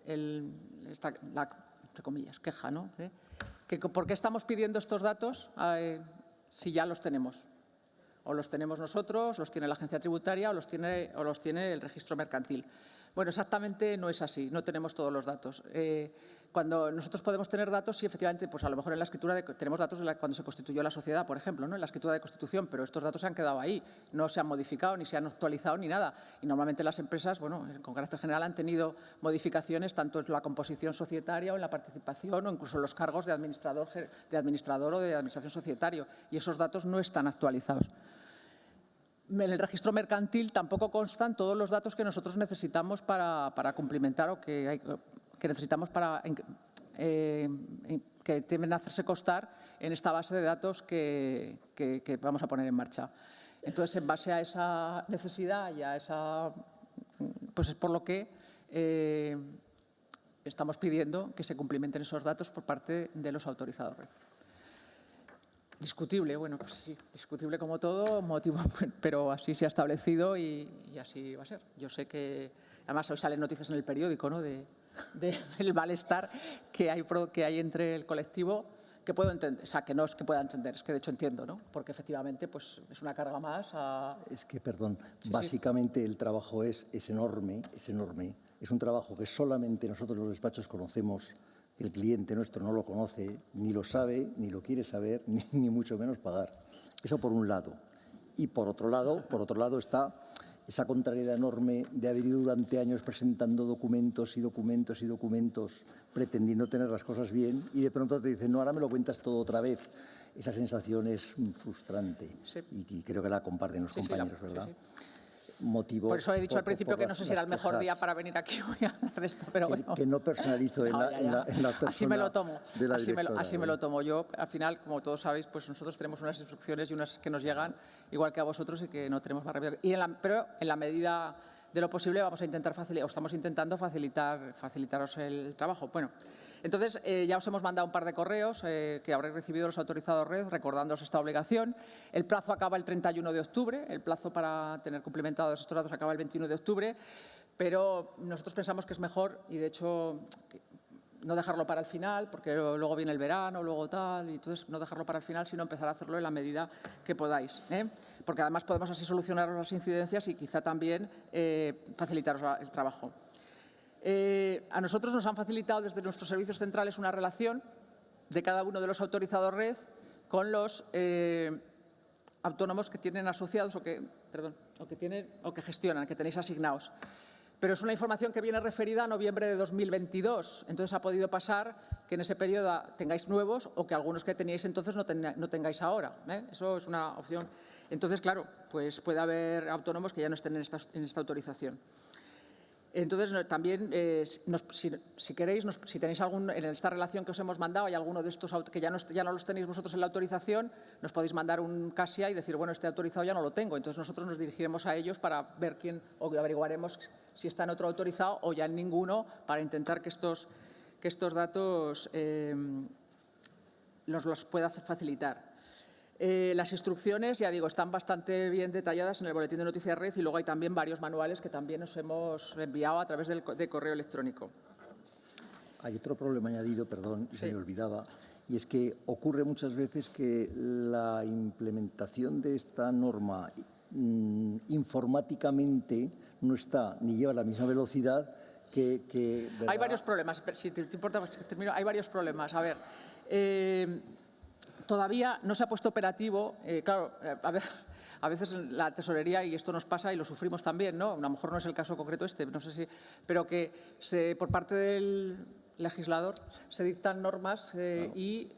entre comillas, queja, ¿no? ¿Por qué estamos pidiendo estos datos si ya los tenemos? O los tenemos nosotros, los tiene la agencia tributaria o los tiene el registro mercantil. Bueno, exactamente no es así, no tenemos todos los datos. Cuando nosotros podemos tener datos, sí, efectivamente, pues a lo mejor en la escritura tenemos datos de cuando se constituyó la sociedad, por ejemplo, ¿no? En la escritura de constitución, pero estos datos se han quedado ahí, no se han modificado, ni se han actualizado, ni nada. Y normalmente las empresas, bueno, con carácter general han tenido modificaciones tanto en la composición societaria o en la participación o incluso en los cargos de administrador o de administración societario. Y esos datos no están actualizados. En el registro mercantil tampoco constan todos los datos que nosotros necesitamos para cumplimentar o que necesitamos para que deben hacerse constar en esta base de datos que vamos a poner en marcha. Entonces, en base a esa necesidad y a esa, pues es por lo que estamos pidiendo que se cumplimenten esos datos por parte de los autorizados red. Discutible, bueno, pues sí, discutible como todo, motivo, pero así se ha establecido y así va a ser. Yo sé que, además hoy salen noticias en el periódico, ¿no?, del malestar que hay entre el colectivo, que puedo entender, o sea, que no es que pueda entender, es que de hecho entiendo, ¿no?, porque efectivamente pues, es una carga más a… Es que, perdón, sí, básicamente sí. El trabajo es enorme, es enorme. Es un trabajo que solamente nosotros los despachos conocemos. El cliente nuestro no lo conoce, ni lo sabe, ni lo quiere saber, ni mucho menos pagar. Eso por un lado. Y por otro lado está esa contrariedad enorme de haber ido durante años presentando documentos y documentos y documentos, pretendiendo tener las cosas bien, y de pronto te dicen, no, ahora me lo cuentas todo otra vez. Esa sensación es frustrante, sí. Y creo que la comparten los compañeros, ¿verdad? Sí. Motivo, por eso he dicho al principio que no sé si era el mejor día para venir aquí hoy a hablar de esto, pero bueno. Que no personalizo en la persona. Así me lo tomo. Así me lo tomo. Yo, al final, como todos sabéis, pues nosotros tenemos unas instrucciones y unas que nos llegan igual que a vosotros y que no tenemos más remedio. Pero en la medida de lo posible vamos a intentar facilitar, o estamos intentando facilitaros el trabajo. Bueno, entonces ya os hemos mandado un par de correos que habréis recibido los autorizados red recordándoos esta obligación. El plazo acaba el 31 de octubre, el plazo para tener cumplimentados estos datos acaba el 21 de octubre. pero nosotros pensamos que es mejor y, de hecho, no dejarlo para el final, porque luego viene el verano, luego tal, y entonces no dejarlo para el final, sino empezar a hacerlo en la medida que podáis, porque además podemos así solucionar las incidencias y quizá también facilitaros el trabajo. A nosotros nos han facilitado desde nuestros servicios centrales una relación de cada uno de los autorizados red con los autónomos que tienen asociados o que gestionan, que tenéis asignados. Pero es una información que viene referida a noviembre de 2022. Entonces ha podido pasar que en ese periodo tengáis nuevos o que algunos que teníais entonces no tengáis ahora. Eso es una opción. Entonces, claro, pues puede haber autónomos que ya no estén en esta autorización. Entonces, también, si queréis, si tenéis en esta relación que os hemos mandado, hay alguno de estos que ya no los tenéis vosotros en la autorización, nos podéis mandar un CASIA y decir, bueno, este autorizado ya no lo tengo. Entonces, nosotros nos dirigiremos a ellos para ver o averiguaremos si está en otro autorizado o ya en ninguno, para intentar que estos datos los pueda facilitar. Las instrucciones, ya digo, están bastante bien detalladas en el boletín de noticias red y luego hay también varios manuales que también os hemos enviado a través de correo electrónico. Hay otro problema añadido, perdón, se me olvidaba, y es que ocurre muchas veces que la implementación de esta norma informáticamente no está ni lleva la misma velocidad que hay varios problemas, si te importa, termino. Hay varios problemas. A ver, todavía no se ha puesto operativo, claro, a veces la tesorería, y esto nos pasa y lo sufrimos también, ¿no? A lo mejor no es el caso concreto no sé si, pero que por parte del legislador se dictan normas que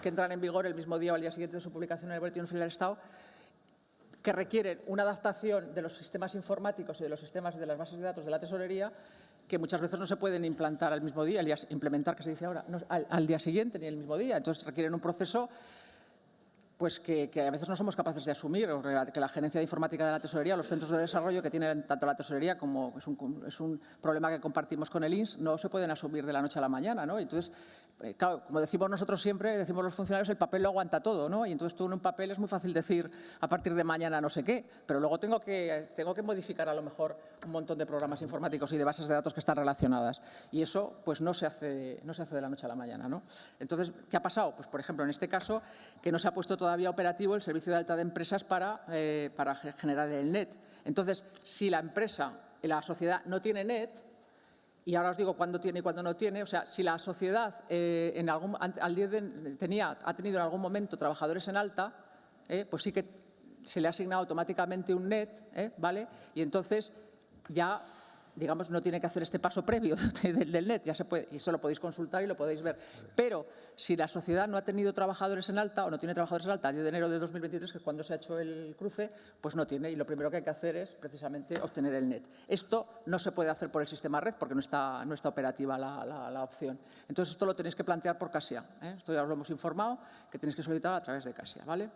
entran en vigor el mismo día o al día siguiente de su publicación en el Boletín Oficial del Estado, que requieren una adaptación de los sistemas informáticos y de los sistemas de las bases de datos de la tesorería, que muchas veces no se pueden implantar al mismo día, implementar, que se dice ahora, no, al día siguiente ni el mismo día. Entonces requieren un proceso pues que a veces no somos capaces de asumir, o que la gerencia de informática de la tesorería, los centros de desarrollo que tienen tanto la tesorería como es un problema que compartimos con el INS, no se pueden asumir de la noche a la mañana, ¿no? Entonces, claro, como decimos nosotros siempre, decimos los funcionarios, el papel lo aguanta todo, ¿no? Y entonces tú en un papel es muy fácil decir a partir de mañana no sé qué, pero luego tengo que modificar a lo mejor un montón de programas informáticos y de bases de datos que están relacionadas. Y eso pues no se hace de la noche a la mañana, ¿no? Entonces, ¿qué ha pasado? Pues, por ejemplo, en este caso, que no se ha puesto todavía operativo el servicio de alta de empresas para generar el NET. Entonces, si la empresa, la sociedad no tiene NET, y ahora os digo cuándo tiene y cuándo no tiene, o sea, si la sociedad ha tenido en algún momento trabajadores en alta, pues sí que se le ha asignado automáticamente un NET, ¿vale? Y entonces ya, digamos, no tiene que hacer este paso previo del NET, ya se puede, y eso lo podéis consultar y lo podéis ver. Pero si la sociedad no ha tenido trabajadores en alta o no tiene trabajadores en alta a 10 de enero de 2023, que es cuando se ha hecho el cruce, pues no tiene, y lo primero que hay que hacer es precisamente obtener el NET. Esto no se puede hacer por el sistema red porque no está operativa la opción. Entonces esto lo tenéis que plantear por CASIA, Esto ya os lo hemos informado, que tenéis que solicitar a través de CASIA, ¿vale?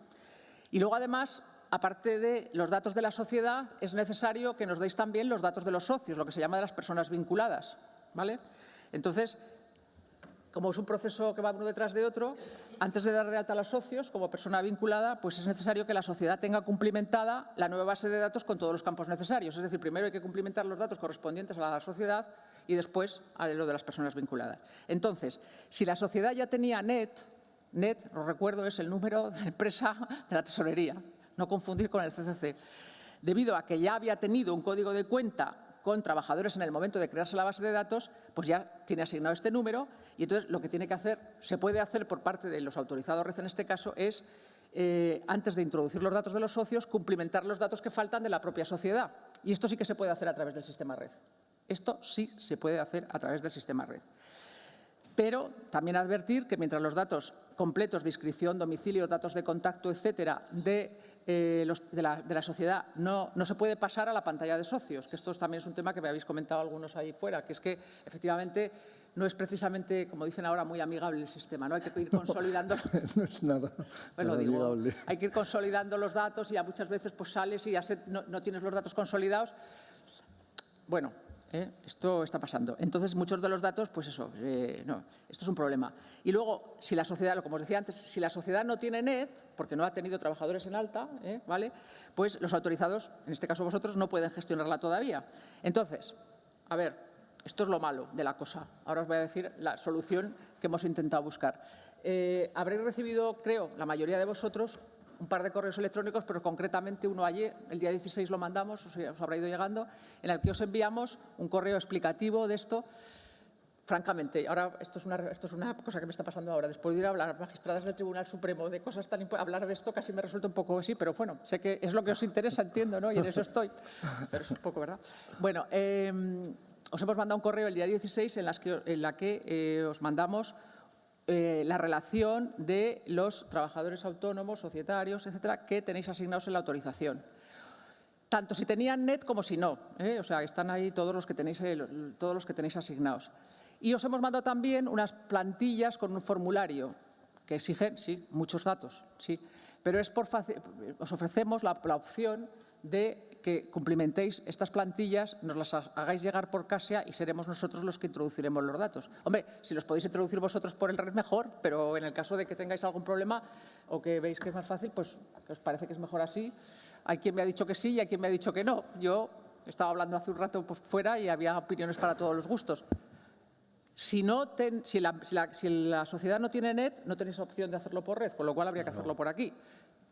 Y luego, además, aparte de los datos de la sociedad, es necesario que nos deis también los datos de los socios, lo que se llama de las personas vinculadas, ¿vale? Entonces, como es un proceso que va uno detrás de otro, antes de dar de alta a los socios como persona vinculada, pues es necesario que la sociedad tenga cumplimentada la nueva base de datos con todos los campos necesarios. Es decir, primero hay que cumplimentar los datos correspondientes a la sociedad y después a lo de las personas vinculadas. Entonces, si la sociedad ya tenía NET, os recuerdo, es el número de empresa de la tesorería, no confundir con el CCC. Debido a que ya había tenido un código de cuenta con trabajadores en el momento de crearse la base de datos, pues ya tiene asignado este número y entonces lo que tiene que hacer, se puede hacer por parte de los autorizados red en este caso, es, antes de introducir los datos de los socios, cumplimentar los datos que faltan de la propia sociedad. Y esto sí que se puede hacer a través del sistema red. Esto sí se puede hacer a través del sistema red. Pero también advertir que mientras los datos completos de inscripción, domicilio, datos de contacto, etcétera, de la sociedad no se puede pasar a la pantalla de socios, que esto también es un tema que me habéis comentado algunos ahí fuera, que es que efectivamente no es precisamente, como dicen ahora, muy amigable el sistema, ¿no? Hay que ir consolidando. No es nada, bueno, nada amigable. Hay que ir consolidando los datos y ya muchas veces pues sales y ya no tienes los datos consolidados. Bueno, esto está pasando. Entonces, muchos de los datos, pues eso, no, esto es un problema. Y luego, si la sociedad, como os decía antes, si la sociedad no tiene NET, porque no ha tenido trabajadores en alta, ¿vale? Pues los autorizados, en este caso vosotros, no pueden gestionarla todavía. Entonces, A ver, esto es lo malo de la cosa. Ahora os voy a decir la solución que hemos intentado buscar. Habréis recibido, creo, la mayoría de vosotros, un par de correos electrónicos, pero concretamente uno ayer, el día 16 lo mandamos, os habrá ido llegando, en el que os enviamos un correo explicativo de esto. Francamente, ahora esto es una cosa que me está pasando ahora. Después de ir a hablar magistradas del Tribunal Supremo de cosas tan importantes, hablar de esto casi me resulta un poco así, pero bueno, sé que es lo que os interesa, entiendo, ¿no? Y en eso estoy. Pero es un poco, ¿verdad? Bueno, os hemos mandado un correo el día 16 en la que os mandamos la relación de los trabajadores autónomos, societarios, etcétera, que tenéis asignados en la autorización. Tanto si tenían NET como si no, o sea, están ahí todos los que tenéis asignados. Y os hemos mandado también unas plantillas con un formulario que exigen, sí, muchos datos, sí, pero os ofrecemos la opción de que cumplimentéis estas plantillas, nos las hagáis llegar por Casia y seremos nosotros los que introduciremos los datos. Hombre, si los podéis introducir vosotros por el red, mejor, pero en el caso de que tengáis algún problema o que veis que es más fácil, pues os parece que es mejor así. Hay quien me ha dicho que sí y hay quien me ha dicho que no. Yo estaba hablando hace un rato fuera y había opiniones para todos los gustos. Si la sociedad no tiene NET, no tenéis opción de hacerlo por red, con lo cual habría que hacerlo por aquí.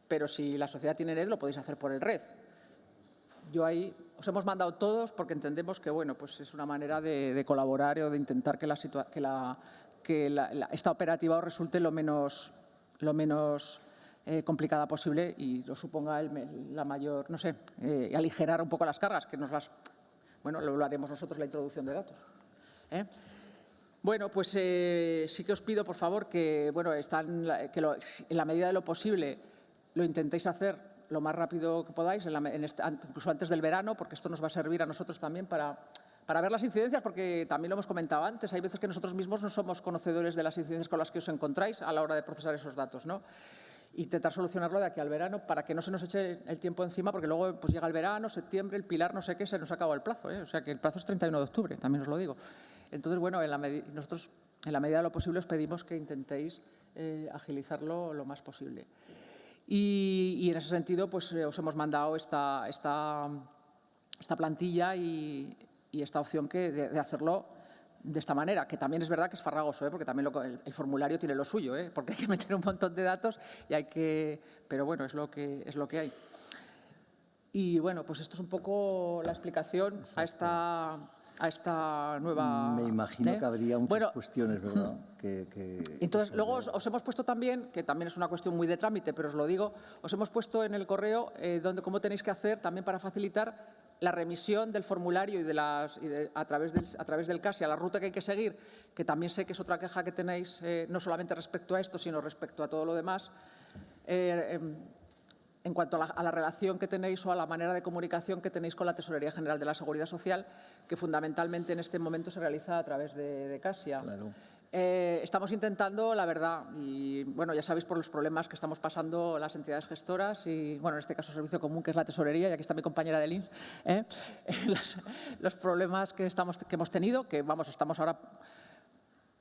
Pero si la sociedad tiene NET, lo podéis hacer por el red. Yo ahí os hemos mandado todos porque entendemos que bueno, pues es una manera de colaborar o de intentar que esta operativa os resulte lo menos complicada posible y lo suponga la mayor, no sé, aligerar un poco las cargas, que bueno, lo haremos nosotros, la introducción de datos. Bueno, pues sí que os pido, por favor, que bueno, en la medida de lo posible lo intentéis hacer lo más rápido que podáis, incluso antes del verano, porque esto nos va a servir a nosotros también para ver las incidencias, porque también lo hemos comentado antes, hay veces que nosotros mismos no somos conocedores de las incidencias con las que os encontráis a la hora de procesar esos datos, ¿no? Intentar solucionarlo de aquí al verano para que no se nos eche el tiempo encima, porque luego pues llega el verano, septiembre, el Pilar, no sé qué, se nos acaba el plazo, O sea que el plazo es 31 de octubre, también os lo digo. Entonces, bueno, nosotros en la medida de lo posible os pedimos que intentéis agilizarlo lo más posible. Y en ese sentido, pues os hemos mandado esta plantilla y esta opción de hacerlo de esta manera, que también es verdad que es farragoso, porque también el formulario tiene lo suyo, porque hay que meter un montón de datos pero bueno, es lo que hay. Y bueno, pues esto es un poco la explicación a esta nueva... Me imagino que habría muchas cuestiones, ¿verdad? Entonces, luego os hemos puesto también, que también es una cuestión muy de trámite, pero os lo digo, os hemos puesto en el correo cómo tenéis que hacer también para facilitar la remisión del formulario a través del Casia, la ruta que hay que seguir, que también sé que es otra queja que tenéis, no solamente respecto a esto, sino respecto a todo lo demás, en cuanto a la relación que tenéis o a la manera de comunicación que tenéis con la Tesorería General de la Seguridad Social, que fundamentalmente en este momento se realiza a través de Casia. Claro. Estamos intentando, la verdad, y bueno, ya sabéis por los problemas que estamos pasando las entidades gestoras y, bueno, en este caso Servicio Común, que es la Tesorería, y aquí está mi compañera del INS, los problemas que hemos tenido, que vamos, estamos ahora...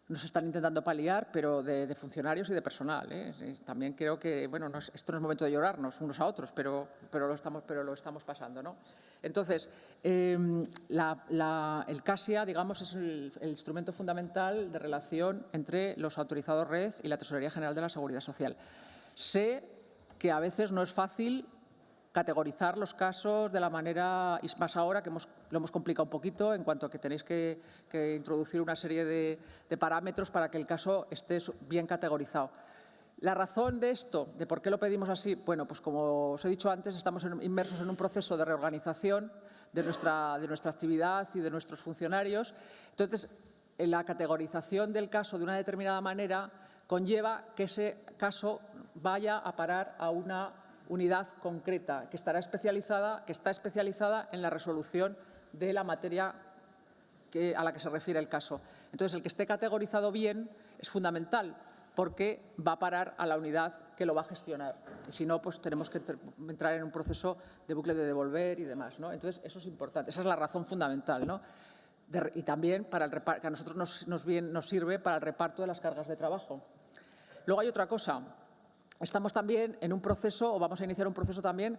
Nos están intentando paliar, pero de funcionarios y de personal. También creo que, bueno, esto no es momento de llorarnos unos a otros, pero lo estamos pasando, ¿no? Entonces, el Casia, digamos, es el instrumento fundamental de relación entre los autorizados red y la Tesorería General de la Seguridad Social. Sé que a veces no es fácil categorizar los casos de la manera, y más ahora que lo hemos complicado un poquito en cuanto a que tenéis que introducir una serie de parámetros para que el caso esté bien categorizado. La razón de esto, de por qué lo pedimos así, bueno, pues como os he dicho antes, estamos inmersos en un proceso de reorganización de nuestra actividad y de nuestros funcionarios. Entonces, la categorización del caso de una determinada manera conlleva que ese caso vaya a parar a una unidad concreta que está especializada en la resolución de la materia a la que se refiere el caso. Entonces, el que esté categorizado bien es fundamental porque va a parar a la unidad que lo va a gestionar. Y si no, pues tenemos que entrar en un proceso de bucle de devolver y demás, ¿no? Entonces, eso es importante. Esa es la razón fundamental, ¿no? Y también que a nosotros nos sirve para el reparto de las cargas de trabajo. Luego hay otra cosa. Estamos también en un proceso, o vamos a iniciar un proceso también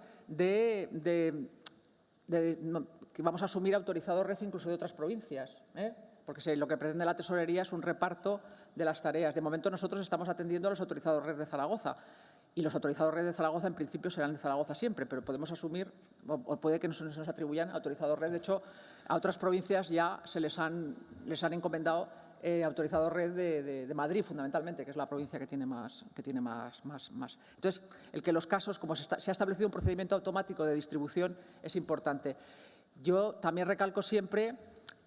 que vamos a asumir autorizado red incluso de otras provincias, porque lo que pretende la Tesorería es un reparto de las tareas. De momento nosotros estamos atendiendo a los autorizados red de Zaragoza y los autorizados red de Zaragoza en principio serán de Zaragoza siempre, pero podemos asumir, o puede que nos atribuyan autorizados red. De hecho, a otras provincias ya les han encomendado autorizado red de Madrid, fundamentalmente, que es la provincia que tiene más. Entonces, el que los casos, como se ha establecido un procedimiento automático de distribución, es importante. Yo también recalco siempre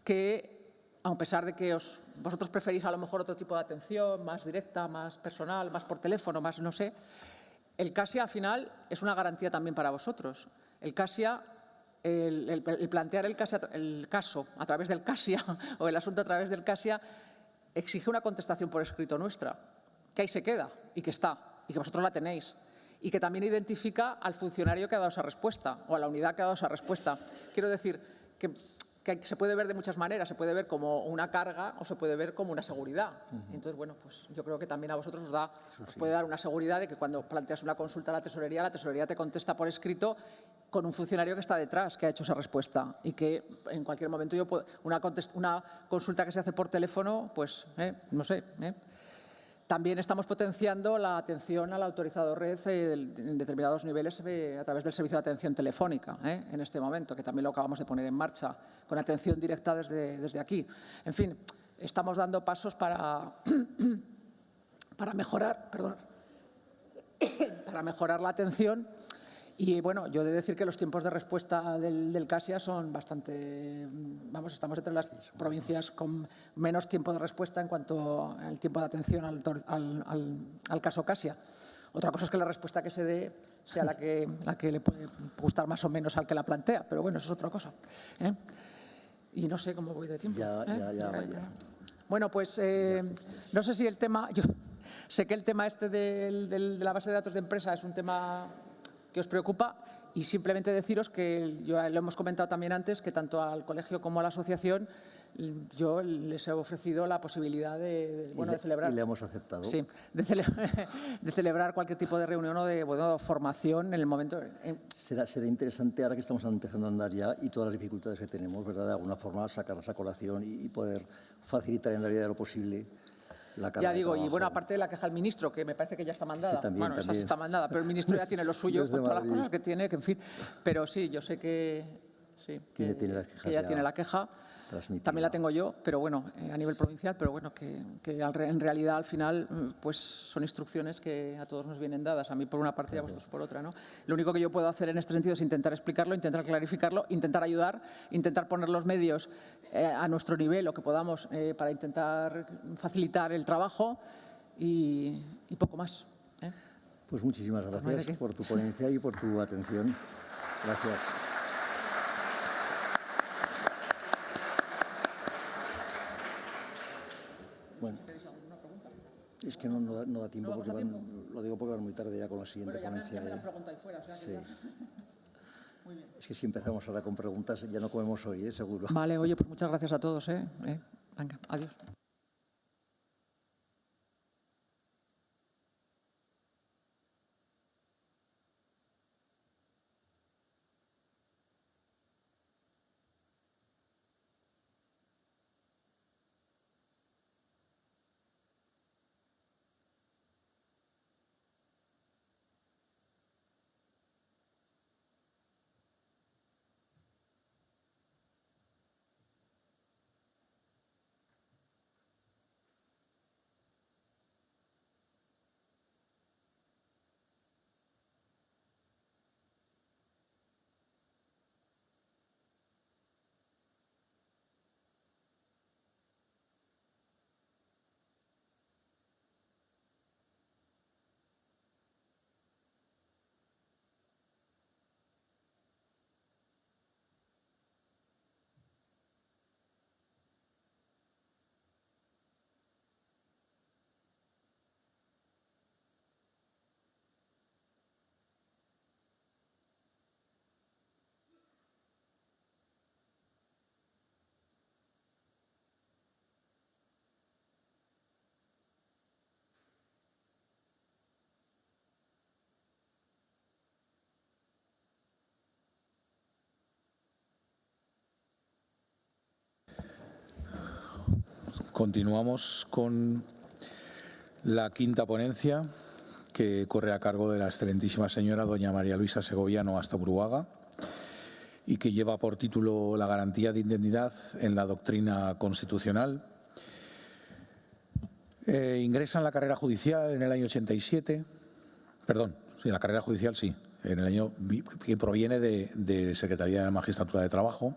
que, a pesar de que vosotros preferís a lo mejor otro tipo de atención, más directa, más personal, más por teléfono, más no sé, el CASIA al final es una garantía también para vosotros. El CASIA, el plantear el caso a través del CASIA o el asunto a través del CASIA exige una contestación por escrito nuestra, que ahí se queda y que está, y que vosotros la tenéis, y que también identifica al funcionario que ha dado esa respuesta o a la unidad que ha dado esa respuesta. Quiero decir que se puede ver de muchas maneras, se puede ver como una carga o se puede ver como una seguridad. Entonces, bueno, pues yo creo que también a vosotros os puede dar una seguridad de que cuando planteas una consulta a la Tesorería te contesta por escrito con un funcionario que está detrás, que ha hecho esa respuesta y que en cualquier momento una consulta que se hace por teléfono, pues no sé. También estamos potenciando la atención al autorizado red en determinados niveles a través del servicio de atención telefónica en este momento, que también lo acabamos de poner en marcha, con atención directa desde aquí. En fin, estamos dando pasos para mejorar la atención. Y bueno, yo he de decir que los tiempos de respuesta del CASIA son bastante, estamos entre las provincias con menos tiempo de respuesta en cuanto al tiempo de atención al caso CASIA. Otra cosa es que la respuesta que se dé sea la que le puede gustar más o menos al que la plantea, pero bueno, eso es otra cosa. Y no sé cómo voy de tiempo. Ya. Bueno, pues no sé si el tema, yo sé que el tema este de la base de datos de empresa es un tema que os preocupa, y simplemente deciros que lo hemos comentado también antes, que tanto al colegio como a la asociación yo les he ofrecido la posibilidad de celebrar. Y le hemos aceptado. Sí, de celebrar cualquier tipo de reunión o de formación en el momento. Será interesante, ahora que estamos empezando a andar ya y todas las dificultades que tenemos, ¿verdad?, de alguna forma sacarlas a colación y poder facilitar en la medida de lo posible la carga ya digo, de y bueno, aparte de la queja al ministro, que me parece que ya está mandada. Sí, también, esa sí está mandada, pero el ministro ya tiene lo suyo con todas las cosas que tiene, que en fin. Pero sí, yo sé que ella tiene la queja. También la tengo yo, pero bueno, a nivel provincial, pero bueno, que en realidad al final pues son instrucciones que a todos nos vienen dadas, a mí por una parte y a vosotros por otra, ¿no? Lo único que yo puedo hacer en este sentido es intentar explicarlo, intentar clarificarlo, intentar ayudar, intentar poner los medios a nuestro nivel, lo que podamos, para intentar facilitar el trabajo y poco más. Pues muchísimas gracias por tu ponencia y por tu atención. Gracias. Bueno, es que no da tiempo, porque lo digo porque van muy tarde ya con la siguiente ponencia. Me la han preguntado ahí fuera, o sea que ya. Muy bien. Es que si empezamos ahora con preguntas ya no comemos hoy, seguro. Vale, oye, pues muchas gracias a todos. Venga, adiós. Continuamos con la quinta ponencia, que corre a cargo de la excelentísima señora doña María Luisa Segoviano Astaburuaga y que lleva por título La garantía de indemnidad en la doctrina constitucional. Ingresa en la carrera judicial en el año 87, la carrera judicial sí, en el año que proviene de Secretaría de Magistratura de Trabajo.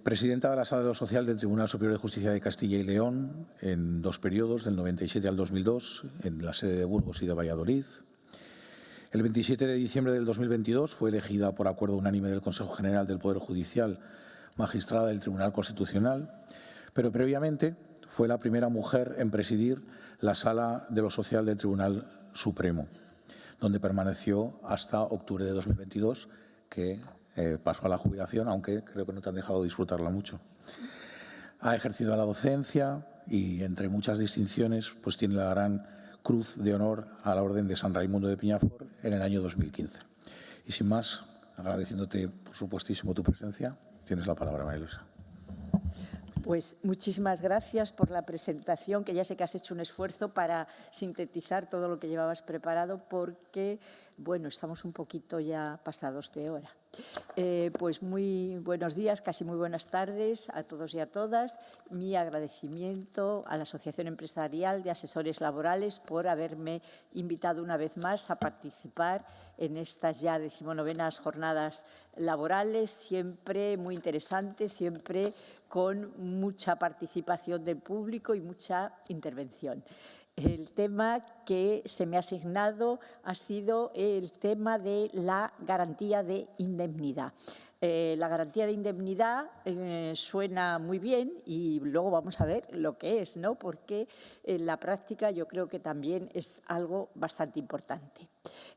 Presidenta de la Sala de lo Social del Tribunal Superior de Justicia de Castilla y León en 2 periodos, del 97 al 2002, en la sede de Burgos y de Valladolid. El 27 de diciembre del 2022 fue elegida por acuerdo unánime del Consejo General del Poder Judicial magistrada del Tribunal Constitucional, pero previamente fue la primera mujer en presidir la Sala de lo Social del Tribunal Supremo, donde permaneció hasta octubre de 2022, que pasó a la jubilación, aunque creo que no te han dejado disfrutarla mucho. Ha ejercido la docencia y, entre muchas distinciones, pues tiene la gran Cruz de Honor a la Orden de San Raimundo de Peñafort en el año 2015. Y sin más, agradeciéndote, por supuestísimo, tu presencia, tienes la palabra, María Luisa. Pues muchísimas gracias por la presentación, que ya sé que has hecho un esfuerzo para sintetizar todo lo que llevabas preparado, porque, bueno, estamos un poquito ya pasados de hora. Pues muy buenos días, casi muy buenas tardes a todos y a todas. Mi agradecimiento a la Asociación Empresarial de Asesores Laborales por haberme invitado una vez más a participar en estas ya 19ª jornadas laborales, siempre muy interesantes, siempre con mucha participación del público y mucha intervención. El tema que se me ha asignado ha sido el tema de la garantía de indemnidad. La garantía de indemnidad suena muy bien y luego vamos a ver lo que es, ¿no? Porque en la práctica yo creo que también es algo bastante importante.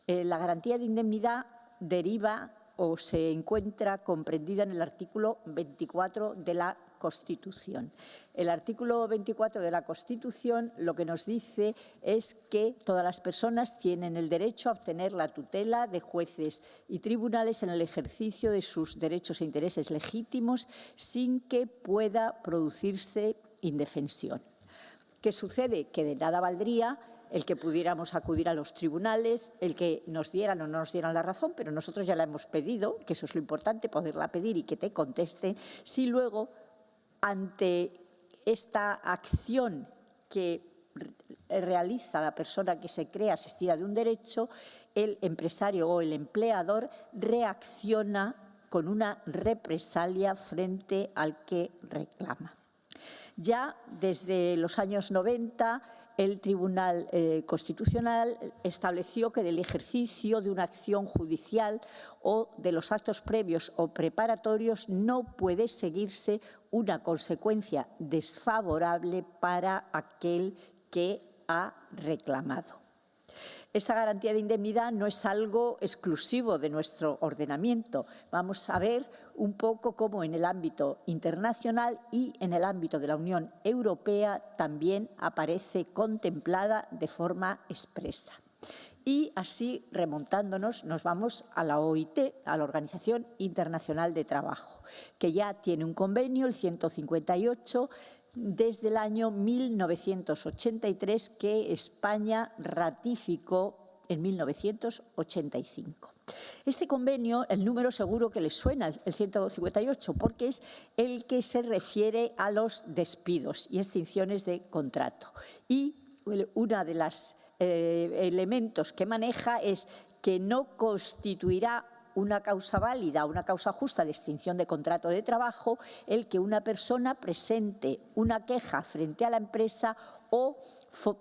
La garantía de indemnidad deriva o se encuentra comprendida en el artículo 24 de la Constitución. El artículo 24 de la Constitución lo que nos dice es que todas las personas tienen el derecho a obtener la tutela de jueces y tribunales en el ejercicio de sus derechos e intereses legítimos sin que pueda producirse indefensión. ¿Qué sucede? Que de nada valdría el que pudiéramos acudir a los tribunales, el que nos dieran o no nos dieran la razón, pero nosotros ya la hemos pedido, que eso es lo importante, poderla pedir y que te contesten, si luego ante esta acción que realiza la persona que se cree asistida de un derecho, el empresario o el empleador reacciona con una represalia frente al que reclama. Ya desde los años 90, el Tribunal Constitucional estableció que del ejercicio de una acción judicial o de los actos previos o preparatorios no puede seguirse una consecuencia desfavorable para aquel que ha reclamado. Esta garantía de indemnidad no es algo exclusivo de nuestro ordenamiento. Vamos a ver un poco cómo en el ámbito internacional y en el ámbito de la Unión Europea también aparece contemplada de forma expresa. Y así, remontándonos, nos vamos a la OIT, a la Organización Internacional de Trabajo, que ya tiene un convenio, el 158, desde el año 1983, que España ratificó en 1985. Este convenio, el número seguro que les suena, el 158, porque es el que se refiere a los despidos y extinciones de contrato. Y uno de los elementos que maneja es que no constituirá una causa válida, una causa justa de extinción de contrato de trabajo, el que una persona presente una queja frente a la empresa o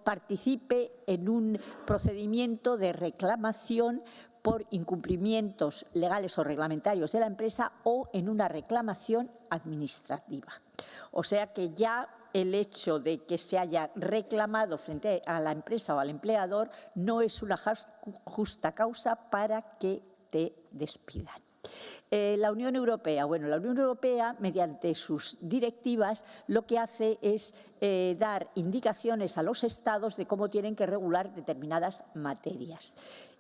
participe en un procedimiento de reclamación por incumplimientos legales o reglamentarios de la empresa o en una reclamación administrativa. O sea que ya el hecho de que se haya reclamado frente a la empresa o al empleador no es una justa causa para que te despidan. La Unión Europea, mediante sus directivas, lo que hace es dar indicaciones a los Estados de cómo tienen que regular determinadas materias.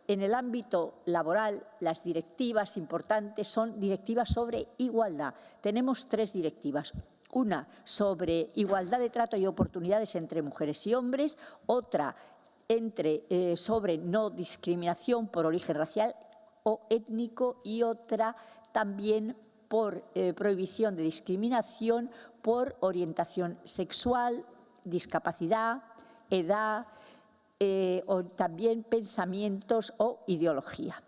En el ámbito laboral, las directivas importantes son directivas sobre igualdad. Tenemos 3 directivas. una sobre igualdad de trato y oportunidades entre mujeres y hombres, otra sobre no discriminación por origen racial o étnico y otra también por prohibición de discriminación por orientación sexual, discapacidad, edad o también pensamientos o ideología.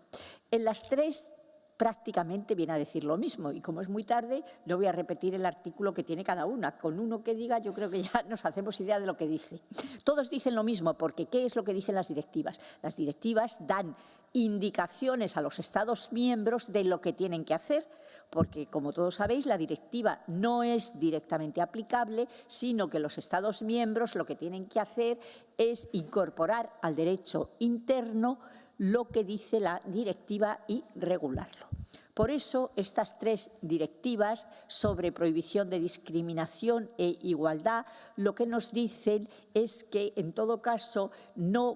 En las tres prácticamente viene a decir lo mismo y como es muy tarde no voy a repetir el artículo que tiene cada una. Con uno que diga yo creo que ya nos hacemos idea de lo que dice. Todos dicen lo mismo porque ¿qué es lo que dicen las directivas? Las directivas dan indicaciones a los Estados miembros de lo que tienen que hacer porque, como todos sabéis, la directiva no es directamente aplicable, sino que los Estados miembros lo que tienen que hacer es incorporar al derecho interno lo que dice la directiva y regularlo. Por eso, estas tres directivas sobre prohibición de discriminación e igualdad lo que nos dicen es que, en todo caso, no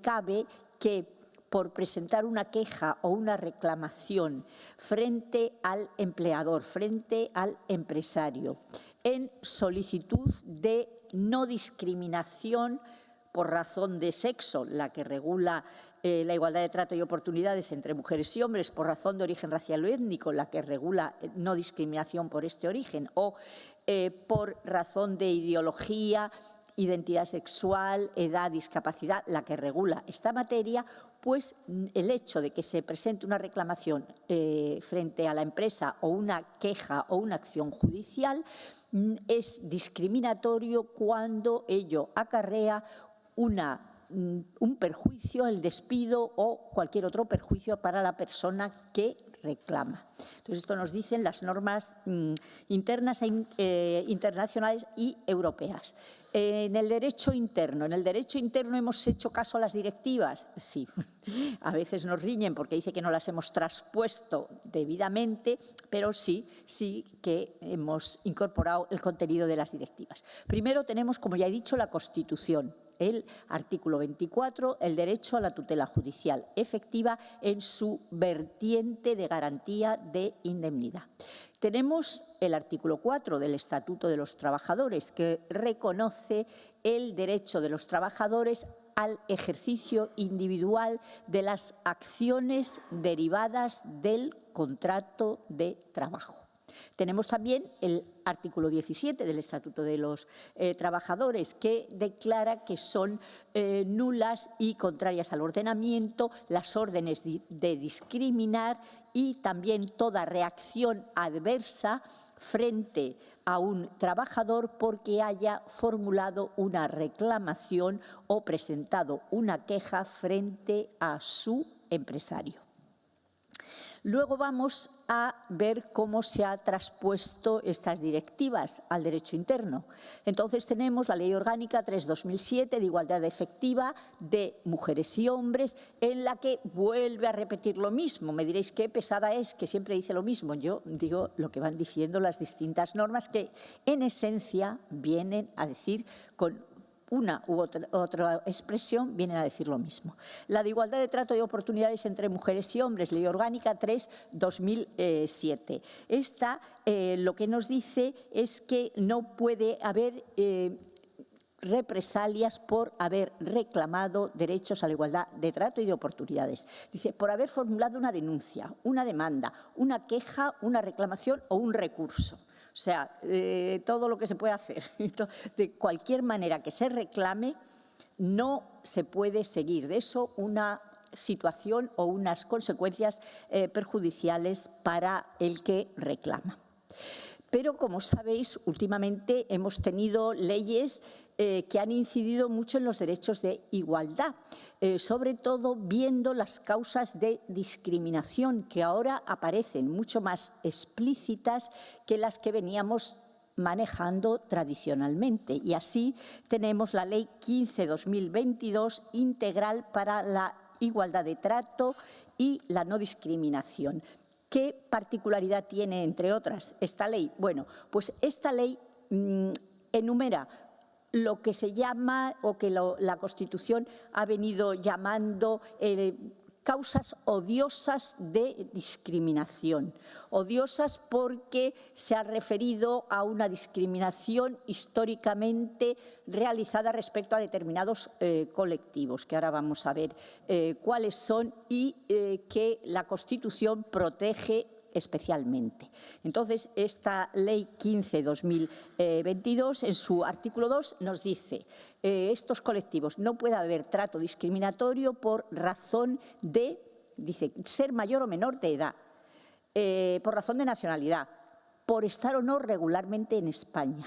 cabe que por presentar una queja o una reclamación frente al empleador, frente al empresario, en solicitud de no discriminación por razón de sexo, la que regula la igualdad de trato y oportunidades entre mujeres y hombres, por razón de origen racial o étnico, la que regula no discriminación por este origen, o por razón de ideología, identidad sexual, edad, discapacidad, la que regula esta materia, pues el hecho de que se presente una reclamación frente a la empresa o una queja o una acción judicial es discriminatorio cuando ello acarrea un perjuicio, el despido o cualquier otro perjuicio para la persona que reclama. Entonces, esto nos dicen las normas internas internacionales y europeas. En el derecho interno hemos hecho caso a las directivas, sí. A veces nos riñen porque dice que no las hemos traspuesto debidamente, pero sí que hemos incorporado el contenido de las directivas. Primero tenemos, como ya he dicho, la Constitución. El artículo 24, el derecho a la tutela judicial efectiva en su vertiente de garantía de indemnidad. Tenemos el artículo 4 del Estatuto de los Trabajadores, que reconoce el derecho de los trabajadores al ejercicio individual de las acciones derivadas del contrato de trabajo. Tenemos también el artículo 17 del Estatuto de los Trabajadores, que declara que son nulas y contrarias al ordenamiento las órdenes de discriminar y también toda reacción adversa frente a un trabajador porque haya formulado una reclamación o presentado una queja frente a su empresario. Luego vamos a ver cómo se han traspuesto estas directivas al derecho interno. Entonces tenemos la Ley Orgánica 3/2007 de igualdad efectiva de mujeres y hombres, en la que vuelve a repetir lo mismo. Me diréis qué pesada es, que siempre dice lo mismo. Yo digo lo que van diciendo las distintas normas, que en esencia vienen a decir con una u otra expresión, vienen a decir lo mismo. La de igualdad de trato y oportunidades entre mujeres y hombres, Ley Orgánica 3/2007. Esta lo que nos dice es que no puede haber represalias por haber reclamado derechos a la igualdad de trato y de oportunidades. Dice, por haber formulado una denuncia, una demanda, una queja, una reclamación o un recurso. O sea, todo lo que se puede hacer, de cualquier manera que se reclame, no se puede seguir de eso una situación o unas consecuencias perjudiciales para el que reclama. Pero, como sabéis, últimamente hemos tenido leyes que han incidido mucho en los derechos de igualdad, sobre todo viendo las causas de discriminación que ahora aparecen mucho más explícitas que las que veníamos manejando tradicionalmente. Y así tenemos la Ley 15/2022 integral para la igualdad de trato y la no discriminación. ¿Qué particularidad tiene, entre otras, esta ley? Bueno, pues esta ley enumera lo que se llama o que la Constitución ha venido llamando causas odiosas de discriminación. Odiosas porque se ha referido a una discriminación históricamente realizada respecto a determinados colectivos, que ahora vamos a ver cuáles son y que la Constitución protege especialmente. Entonces, esta Ley 15/2022, en su artículo 2, nos dice estos colectivos no puede haber trato discriminatorio por razón de, dice, ser mayor o menor de edad, por razón de nacionalidad, por estar o no regularmente en España.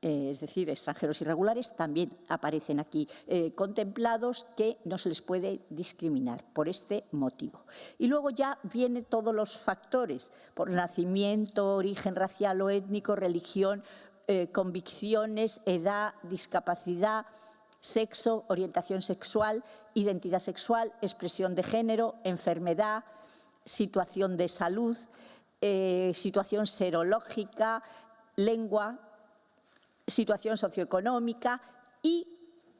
Es decir, extranjeros irregulares también aparecen aquí contemplados, que no se les puede discriminar por este motivo. Y luego ya vienen todos los factores, por nacimiento, origen racial o étnico, religión, convicciones, edad, discapacidad, sexo, orientación sexual, identidad sexual, expresión de género, enfermedad, situación de salud, situación serológica, lengua, situación socioeconómica y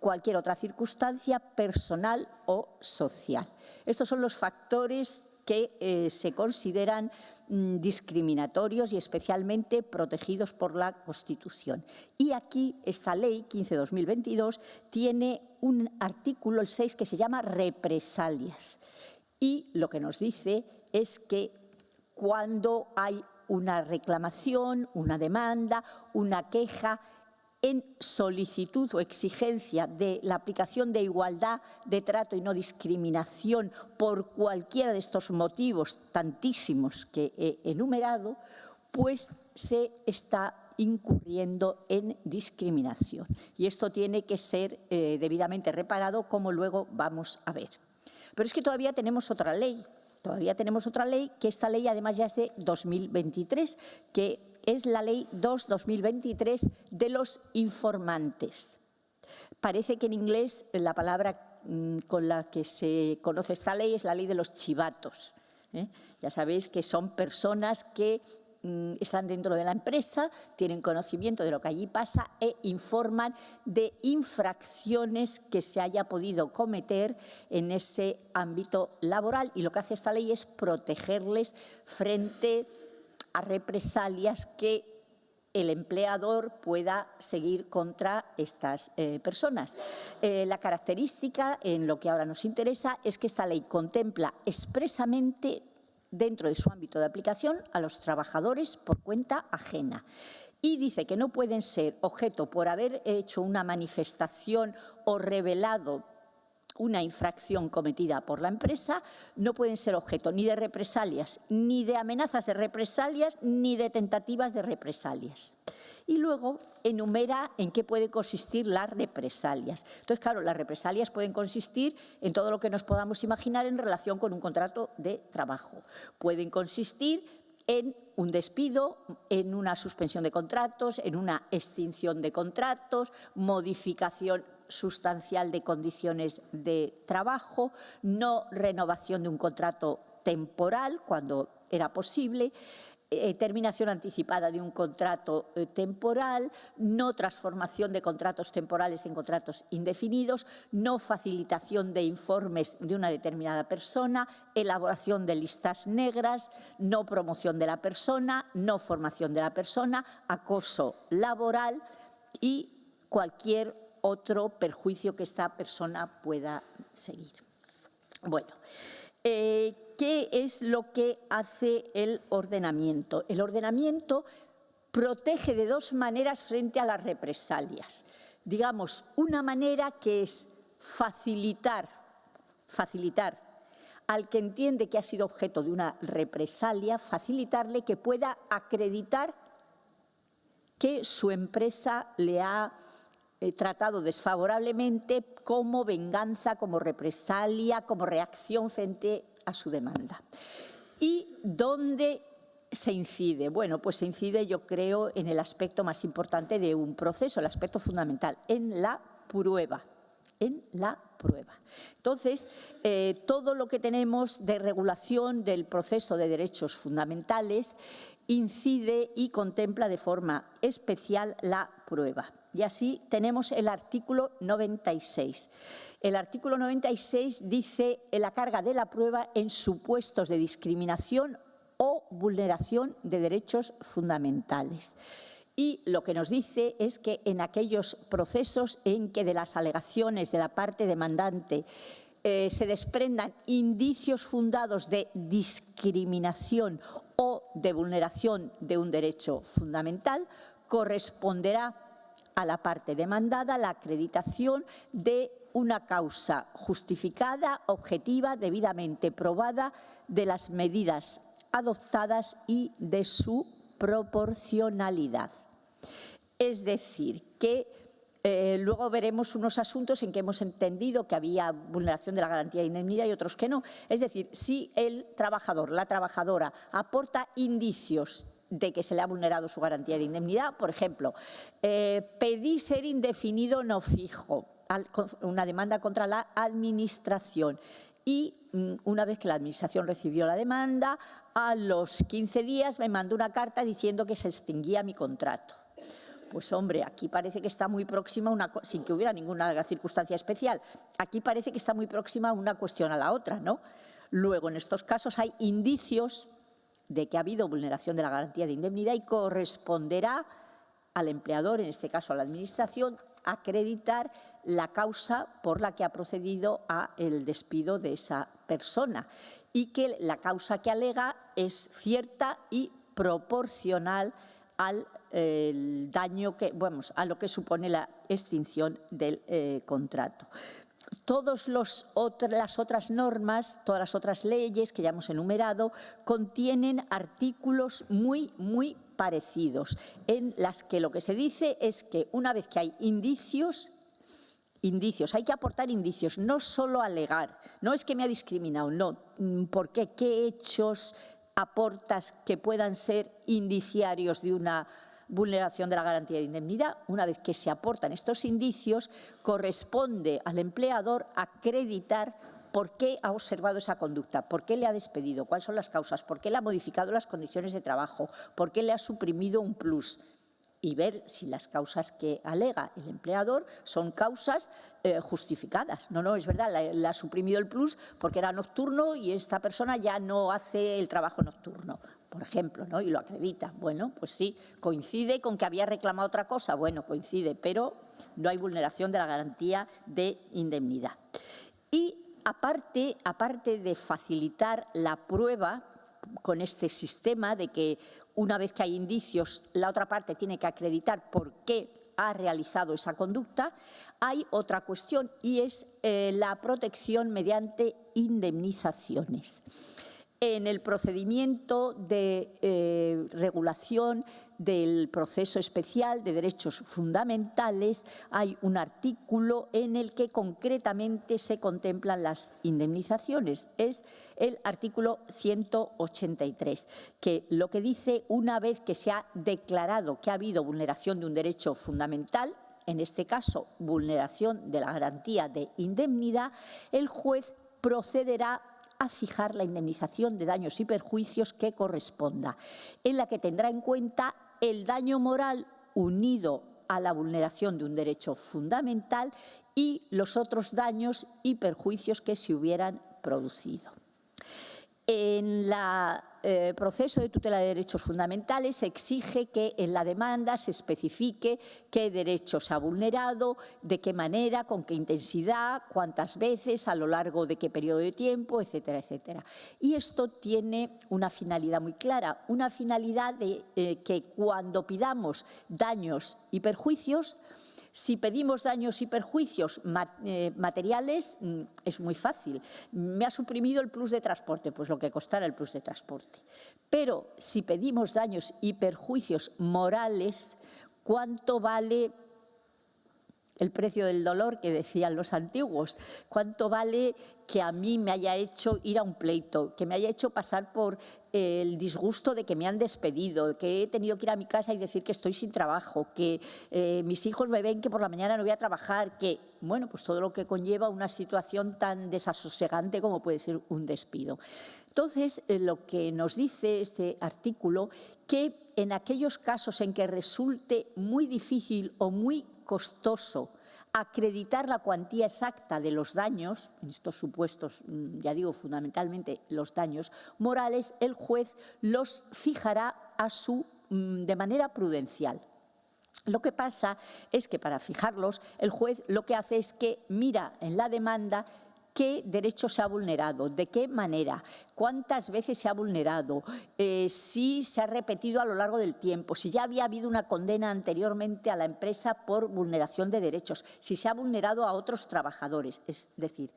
cualquier otra circunstancia personal o social. Estos son los factores que se consideran discriminatorios y especialmente protegidos por la Constitución. Y aquí esta Ley 15/2022 tiene un artículo, el 6, que se llama represalias. Y lo que nos dice es que cuando hay una reclamación, una demanda, una queja, en solicitud o exigencia de la aplicación de igualdad de trato y no discriminación por cualquiera de estos motivos tantísimos que he enumerado, pues se está incurriendo en discriminación. Y esto tiene que ser debidamente reparado, como luego vamos a ver. Pero es que todavía tenemos otra ley. Que esta ley además ya es de 2023, que es la Ley 2/2023 de los informantes. Parece que en inglés la palabra con la que se conoce esta ley es la ley de los chivatos. Ya sabéis que son personas que están dentro de la empresa, tienen conocimiento de lo que allí pasa e informan de infracciones que se haya podido cometer en ese ámbito laboral. Y lo que hace esta ley es protegerles frente a represalias que el empleador pueda seguir contra estas personas. La característica, en lo que ahora nos interesa, es que esta ley contempla expresamente dentro de su ámbito de aplicación a los trabajadores por cuenta ajena. Y dice que no pueden ser objeto por haber hecho una manifestación o revelado una infracción cometida por la empresa, no pueden ser objeto ni de represalias, ni de amenazas de represalias, ni de tentativas de represalias. Y luego enumera en qué pueden consistir las represalias. Entonces, claro, las represalias pueden consistir en todo lo que nos podamos imaginar en relación con un contrato de trabajo. Pueden consistir en un despido, en una suspensión de contratos, en una extinción de contratos, modificación sustancial de condiciones de trabajo, no renovación de un contrato temporal cuando era posible, terminación anticipada de un contrato temporal, no transformación de contratos temporales en contratos indefinidos, no facilitación de informes de una determinada persona, elaboración de listas negras, no promoción de la persona, no formación de la persona, acoso laboral y cualquier otro perjuicio que esta persona pueda seguir. Bueno, ¿qué es lo que hace el ordenamiento? El ordenamiento protege de dos maneras frente a las represalias. Digamos, una manera que es facilitar al que entiende que ha sido objeto de una represalia, facilitarle que pueda acreditar que su empresa le ha tratado desfavorablemente como venganza, como represalia, como reacción frente a su demanda. ¿Y dónde se incide? Bueno, pues se incide, yo creo, en el aspecto más importante de un proceso, el aspecto fundamental, en la prueba. Entonces, todo lo que tenemos de regulación del proceso de derechos fundamentales incide y contempla de forma especial la prueba. Y así tenemos el artículo 96. El artículo 96 dice la carga de la prueba en supuestos de discriminación o vulneración de derechos fundamentales. Y lo que nos dice es que en aquellos procesos en que de las alegaciones de la parte demandante se desprendan indicios fundados de discriminación o de vulneración de un derecho fundamental, corresponderá a la parte demandada la acreditación de una causa justificada, objetiva, debidamente probada de las medidas adoptadas y de su proporcionalidad. Es decir, que luego veremos unos asuntos en que hemos entendido que había vulneración de la garantía de indemnidad y otros que no. Es decir, si el trabajador, la trabajadora, aporta indicios de que se le ha vulnerado su garantía de indemnidad, por ejemplo, pedí ser indefinido no fijo, una demanda contra la Administración. Y una vez que la Administración recibió la demanda, a los 15 días me mandó una carta diciendo que se extinguía mi contrato. Pues hombre, aquí parece que está muy próxima, sin que hubiera ninguna circunstancia especial, aquí parece que está muy próxima una cuestión a la otra, ¿no? Luego, en estos casos hay indicios de que ha habido vulneración de la garantía de indemnidad y corresponderá al empleador, en este caso a la Administración, acreditar la causa por la que ha procedido al despido de esa persona y que la causa que alega es cierta y proporcional al daño a lo que supone la extinción del contrato. Todas las otras normas, todas las otras leyes que ya hemos enumerado, contienen artículos muy parecidos, en las que lo que se dice es que una vez que hay indicios, hay que aportar indicios, no solo alegar, no es que me ha discriminado, no, ¿por qué? ¿Qué hechos aportas que puedan ser indiciarios de una vulneración de la garantía de indemnidad? Una vez que se aportan estos indicios, corresponde al empleador acreditar por qué ha observado esa conducta, por qué le ha despedido, cuáles son las causas, por qué le ha modificado las condiciones de trabajo, por qué le ha suprimido un plus, y ver si las causas que alega el empleador son causas justificadas. No, es verdad, le ha suprimido el plus porque era nocturno y esta persona ya no hace el trabajo nocturno, por ejemplo, ¿no? Y lo acredita. Bueno, pues sí, coincide con que había reclamado otra cosa. Bueno, coincide, pero no hay vulneración de la garantía de indemnidad. Y aparte de facilitar la prueba con este sistema de que una vez que hay indicios, la otra parte tiene que acreditar por qué ha realizado esa conducta, hay otra cuestión y es la protección mediante indemnizaciones. En el procedimiento de regulación del proceso especial de derechos fundamentales hay un artículo en el que concretamente se contemplan las indemnizaciones. Es el artículo 183, que lo que dice, una vez que se ha declarado que ha habido vulneración de un derecho fundamental, en este caso vulneración de la garantía de indemnidad, el juez procederá a fijar la indemnización de daños y perjuicios que corresponda, en la que tendrá en cuenta el daño moral unido a la vulneración de un derecho fundamental y los otros daños y perjuicios que se hubieran producido. En el proceso de tutela de derechos fundamentales se exige que en la demanda se especifique qué derecho se ha vulnerado, de qué manera, con qué intensidad, cuántas veces, a lo largo de qué periodo de tiempo, etcétera, etcétera. Y esto tiene una finalidad muy clara, una finalidad de que cuando pidamos daños y perjuicios, si pedimos daños y perjuicios materiales, es muy fácil. Me ha suprimido el plus de transporte, pues lo que costara el plus de transporte. Pero si pedimos daños y perjuicios morales, ¿cuánto vale el precio del dolor que decían los antiguos. ¿Cuánto vale que a mí me haya hecho ir a un pleito, que me haya hecho pasar por el disgusto de que me han despedido, que he tenido que ir a mi casa y decir que estoy sin trabajo, que mis hijos me ven que por la mañana no voy a trabajar, que, bueno, pues todo lo que conlleva una situación tan desasosegante como puede ser un despido? Entonces, lo que nos dice este artículo, que en aquellos casos en que resulte muy difícil o muy costoso acreditar la cuantía exacta de los daños, en estos supuestos, ya digo, fundamentalmente los daños morales, el juez los fijará de manera prudencial. Lo que pasa es que para fijarlos, el juez lo que hace es que mira en la demanda qué derecho se ha vulnerado, de qué manera, cuántas veces se ha vulnerado, si se ha repetido a lo largo del tiempo, si ya había habido una condena anteriormente a la empresa por vulneración de derechos, si se ha vulnerado a otros trabajadores, es decir,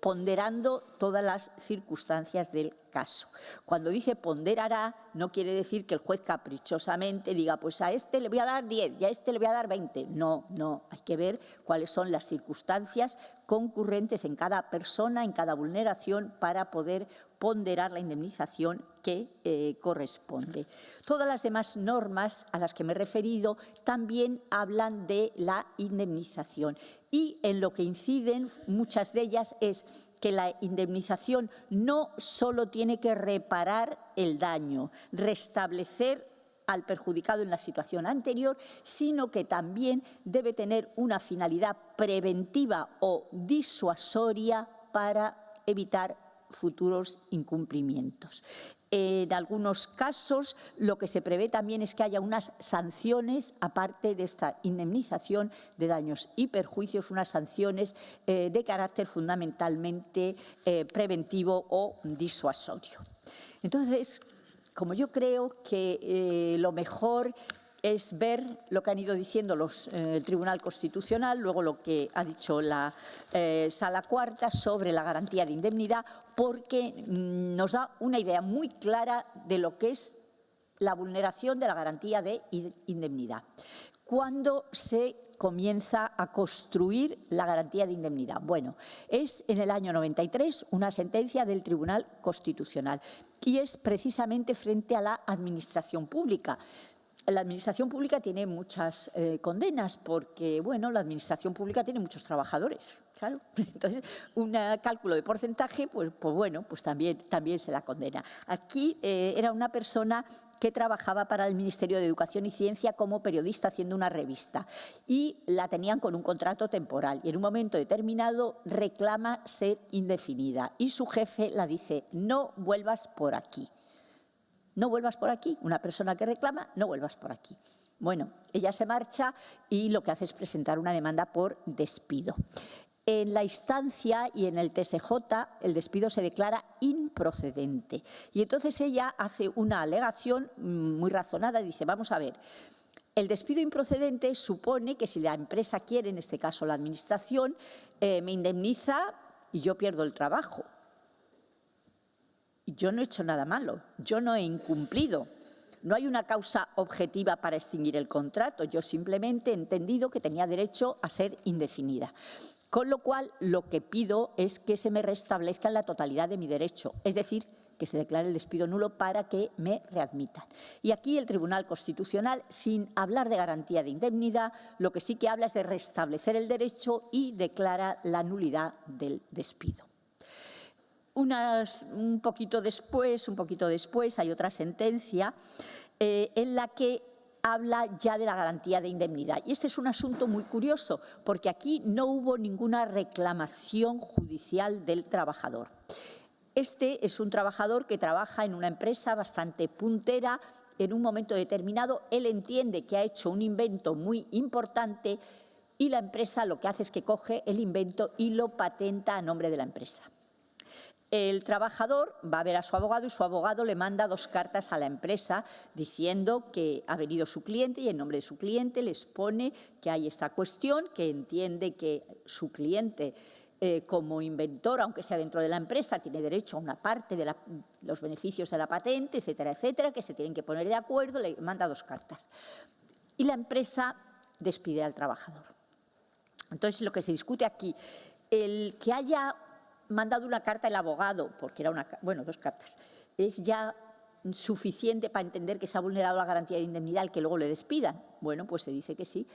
ponderando todas las circunstancias del caso. Cuando dice ponderará, no quiere decir que el juez caprichosamente diga, pues a este le voy a dar 10 y a este le voy a dar 20. No, no, hay que ver cuáles son las circunstancias concurrentes en cada persona, en cada vulneración, para poder ponderar la indemnización que corresponde. Todas las demás normas a las que me he referido también hablan de la indemnización y en lo que inciden muchas de ellas es que la indemnización no solo tiene que reparar el daño, restablecer al perjudicado en la situación anterior, sino que también debe tener una finalidad preventiva o disuasoria para evitar futuros incumplimientos. En algunos casos, lo que se prevé también es que haya unas sanciones, aparte de esta indemnización de daños y perjuicios, unas sanciones de carácter fundamentalmente preventivo o disuasorio. Entonces, como yo creo que lo mejor es ver lo que han ido diciendo el Tribunal Constitucional, luego lo que ha dicho la Sala Cuarta sobre la garantía de indemnidad, porque nos da una idea muy clara de lo que es la vulneración de la garantía de indemnidad. ¿Cuándo se comienza a construir la garantía de indemnidad? Bueno, es en el año 93 una sentencia del Tribunal Constitucional y es precisamente frente a la Administración Pública. La Administración Pública tiene muchas condenas porque, bueno, la Administración Pública tiene muchos trabajadores, claro. Entonces, un cálculo de porcentaje, pues bueno, pues también se la condena. Aquí era una persona que trabajaba para el Ministerio de Educación y Ciencia como periodista haciendo una revista y la tenían con un contrato temporal y en un momento determinado reclama ser indefinida y su jefe la dice, no vuelvas por aquí. No vuelvas por aquí, una persona que reclama, no vuelvas por aquí. Bueno, ella se marcha y lo que hace es presentar una demanda por despido. En la instancia y en el TSJ el despido se declara improcedente y entonces ella hace una alegación muy razonada, dice, vamos a ver, el despido improcedente supone que si la empresa quiere, en este caso la administración, me indemniza y yo pierdo el trabajo. Yo no he hecho nada malo, yo no he incumplido, no hay una causa objetiva para extinguir el contrato, yo simplemente he entendido que tenía derecho a ser indefinida. Con lo cual, lo que pido es que se me restablezca la totalidad de mi derecho, es decir, que se declare el despido nulo para que me readmitan. Y aquí el Tribunal Constitucional, sin hablar de garantía de indemnidad, lo que sí que habla es de restablecer el derecho y declara la nulidad del despido. Un poquito después hay otra sentencia en la que habla ya de la garantía de indemnidad. Y este es un asunto muy curioso, porque aquí no hubo ninguna reclamación judicial del trabajador. Este es un trabajador que trabaja en una empresa bastante puntera. En un momento determinado, él entiende que ha hecho un invento muy importante y la empresa lo que hace es que coge el invento y lo patenta a nombre de la empresa. El trabajador va a ver a su abogado y su abogado le manda 2 cartas a la empresa diciendo que ha venido su cliente y en nombre de su cliente les pone que hay esta cuestión, que entiende que su cliente como inventor, aunque sea dentro de la empresa, tiene derecho a una parte de los beneficios de la patente, etcétera, etcétera, que se tienen que poner de acuerdo, le manda 2 cartas. Y la empresa despide al trabajador. Entonces, lo que se discute aquí, el que haya mandado una carta el abogado, porque era dos cartas, es ya suficiente para entender que se ha vulnerado la garantía de indemnidad al que luego le despidan. Bueno, pues se dice que sí,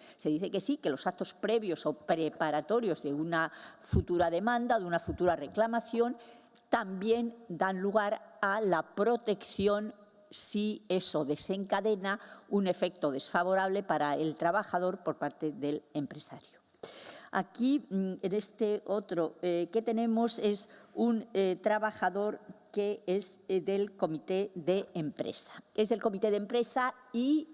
que los actos previos o preparatorios de una futura demanda, de una futura reclamación, también dan lugar a la protección si eso desencadena un efecto desfavorable para el trabajador por parte del empresario. Aquí, en este otro que tenemos, es un trabajador que es del comité de empresa. Es del comité de empresa y,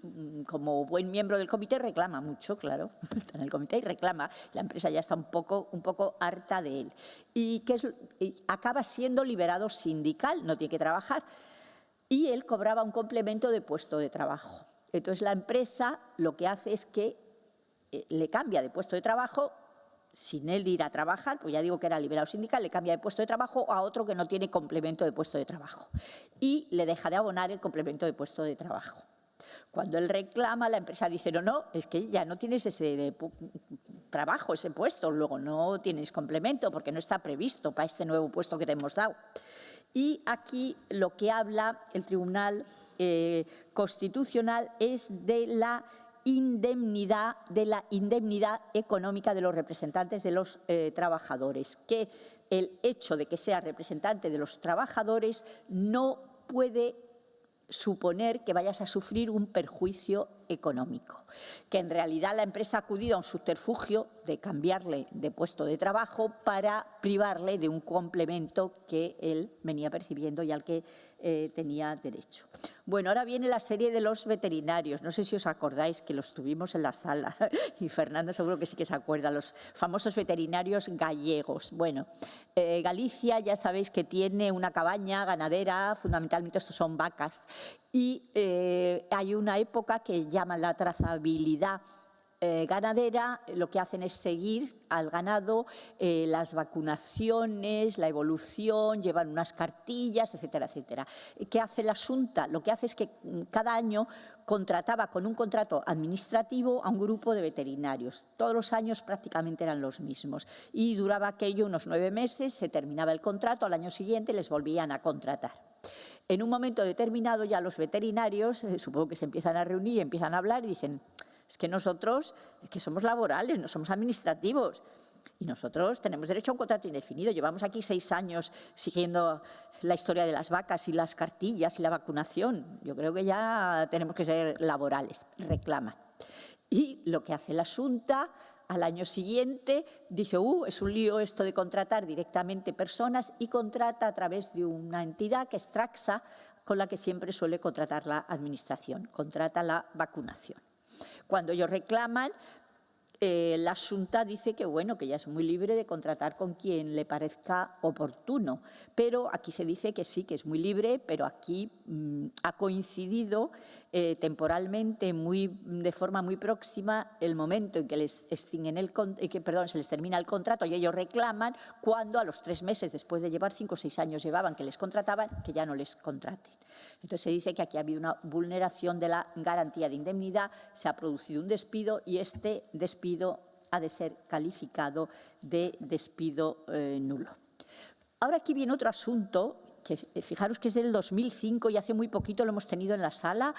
como buen miembro del comité, reclama mucho, claro, está en el comité y reclama. La empresa ya está un poco harta de él. Y acaba siendo liberado sindical, no tiene que trabajar. Y él cobraba un complemento de puesto de trabajo. Entonces, la empresa lo que hace es que le cambia de puesto de trabajo sin él ir a trabajar, pues ya digo que era liberado sindical, le cambia de puesto de trabajo a otro que no tiene complemento de puesto de trabajo y le deja de abonar el complemento de puesto de trabajo. Cuando él reclama, la empresa dice, no, es que ya no tienes ese trabajo, ese puesto, luego no tienes complemento porque no está previsto para este nuevo puesto que te hemos dado. Y aquí lo que habla el Tribunal Constitucional es de la indemnidad económica de los representantes de los trabajadores, que el hecho de que sea representante de los trabajadores no puede suponer que vayas a sufrir un perjuicio económico, que en realidad la empresa ha acudido a un subterfugio de cambiarle de puesto de trabajo para privarle de un complemento que él venía percibiendo y al que tenía derecho. Bueno, ahora viene la serie de los veterinarios. No sé si os acordáis que los tuvimos en la sala y Fernando seguro que sí que se acuerda, los famosos veterinarios gallegos. Bueno, Galicia ya sabéis que tiene una cabaña ganadera, fundamentalmente estos son vacas, y hay una época que llaman la trazabilidad ganadera. Lo que hacen es seguir al ganado las vacunaciones, la evolución, llevan unas cartillas, etcétera, etcétera. ¿Qué hace la Xunta? Lo que hace es que cada año contrataba con un contrato administrativo a un grupo de veterinarios. Todos los años prácticamente eran los mismos y duraba aquello unos 9 meses, se terminaba el contrato, al año siguiente les volvían a contratar. En un momento determinado ya los veterinarios, supongo que se empiezan a reunir y empiezan a hablar y dicen, es que nosotros que somos laborales, no somos administrativos y nosotros tenemos derecho a un contrato indefinido. Llevamos aquí 6 años siguiendo la historia de las vacas y las cartillas y la vacunación. Yo creo que ya tenemos que ser laborales, reclaman. Y lo que hace la Xunta al año siguiente dice, es un lío esto de contratar directamente personas y contrata a través de una entidad que es Traxa, con la que siempre suele contratar la administración, contrata la vacunación. Cuando ellos reclaman, la Xunta dice que bueno, que ya es muy libre de contratar con quien le parezca oportuno, pero aquí se dice que sí, que es muy libre, pero aquí ha coincidido temporalmente de forma muy próxima el momento en que se les termina el contrato y ellos reclaman, cuando a los 3 meses después de llevar 5 o 6 años llevaban que les contrataban, que ya no les contraten. Entonces se dice que aquí ha habido una vulneración de la garantía de indemnidad, se ha producido un despido y este despido ha de ser calificado de despido nulo. Ahora aquí viene otro asunto que fijaros que es del 2005 y hace muy poquito lo hemos tenido en la sala,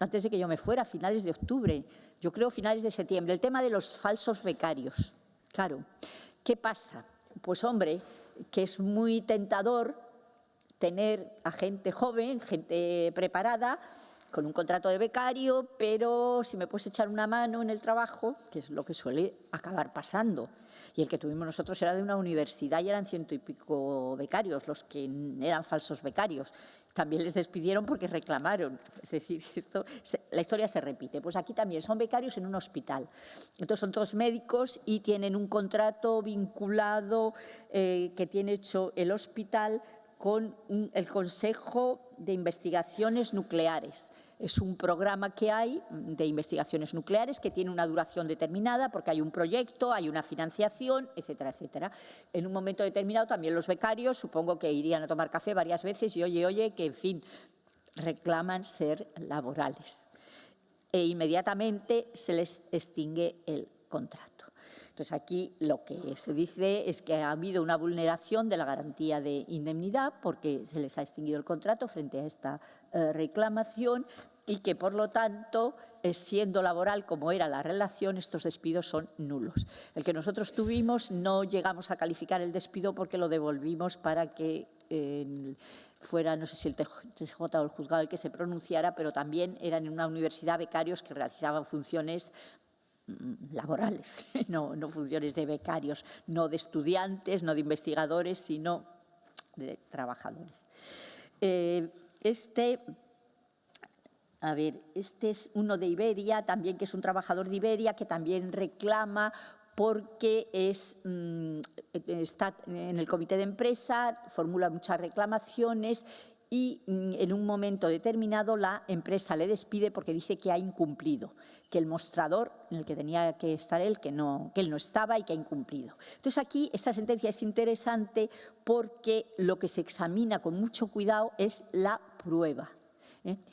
antes de que yo me fuera, a finales de octubre, yo creo finales de septiembre, el tema de los falsos becarios. Claro, ¿qué pasa? Pues hombre, que es muy tentador tener a gente joven, gente preparada, con un contrato de becario, pero si me puedes echar una mano en el trabajo, que es lo que suele acabar pasando. Y el que tuvimos nosotros era de una universidad y eran 100 y pico becarios, los que eran falsos becarios. También les despidieron porque reclamaron. Es decir, la historia se repite. Pues aquí también son becarios en un hospital. Entonces son todos médicos y tienen un contrato vinculado que tiene hecho el hospital con el Consejo de Investigaciones Nucleares. Es un programa que hay de investigaciones nucleares que tiene una duración determinada porque hay un proyecto, hay una financiación, etcétera, etcétera. En un momento determinado también los becarios, supongo que irían a tomar café varias veces y oye, que en fin, reclaman ser laborales. E inmediatamente se les extingue el contrato. Entonces, aquí lo que se dice es que ha habido una vulneración de la garantía de indemnidad porque se les ha extinguido el contrato frente a esta reclamación y que, por lo tanto, siendo laboral como era la relación, estos despidos son nulos. El que nosotros tuvimos no llegamos a calificar el despido porque lo devolvimos para que fuera, no sé si el TSJ o el juzgado el que se pronunciara, pero también eran en una universidad becarios que realizaban funciones laborales, no funciones de becarios, no de estudiantes, no de investigadores, sino de trabajadores. Este es uno de Iberia, también, que es un trabajador de Iberia, que también reclama porque está en el comité de empresa, formula muchas reclamaciones y en un momento determinado la empresa le despide porque dice que ha incumplido, que el mostrador en el que tenía que estar él, que él no estaba y que ha incumplido. Entonces, aquí esta sentencia es interesante porque lo que se examina con mucho cuidado es la prueba.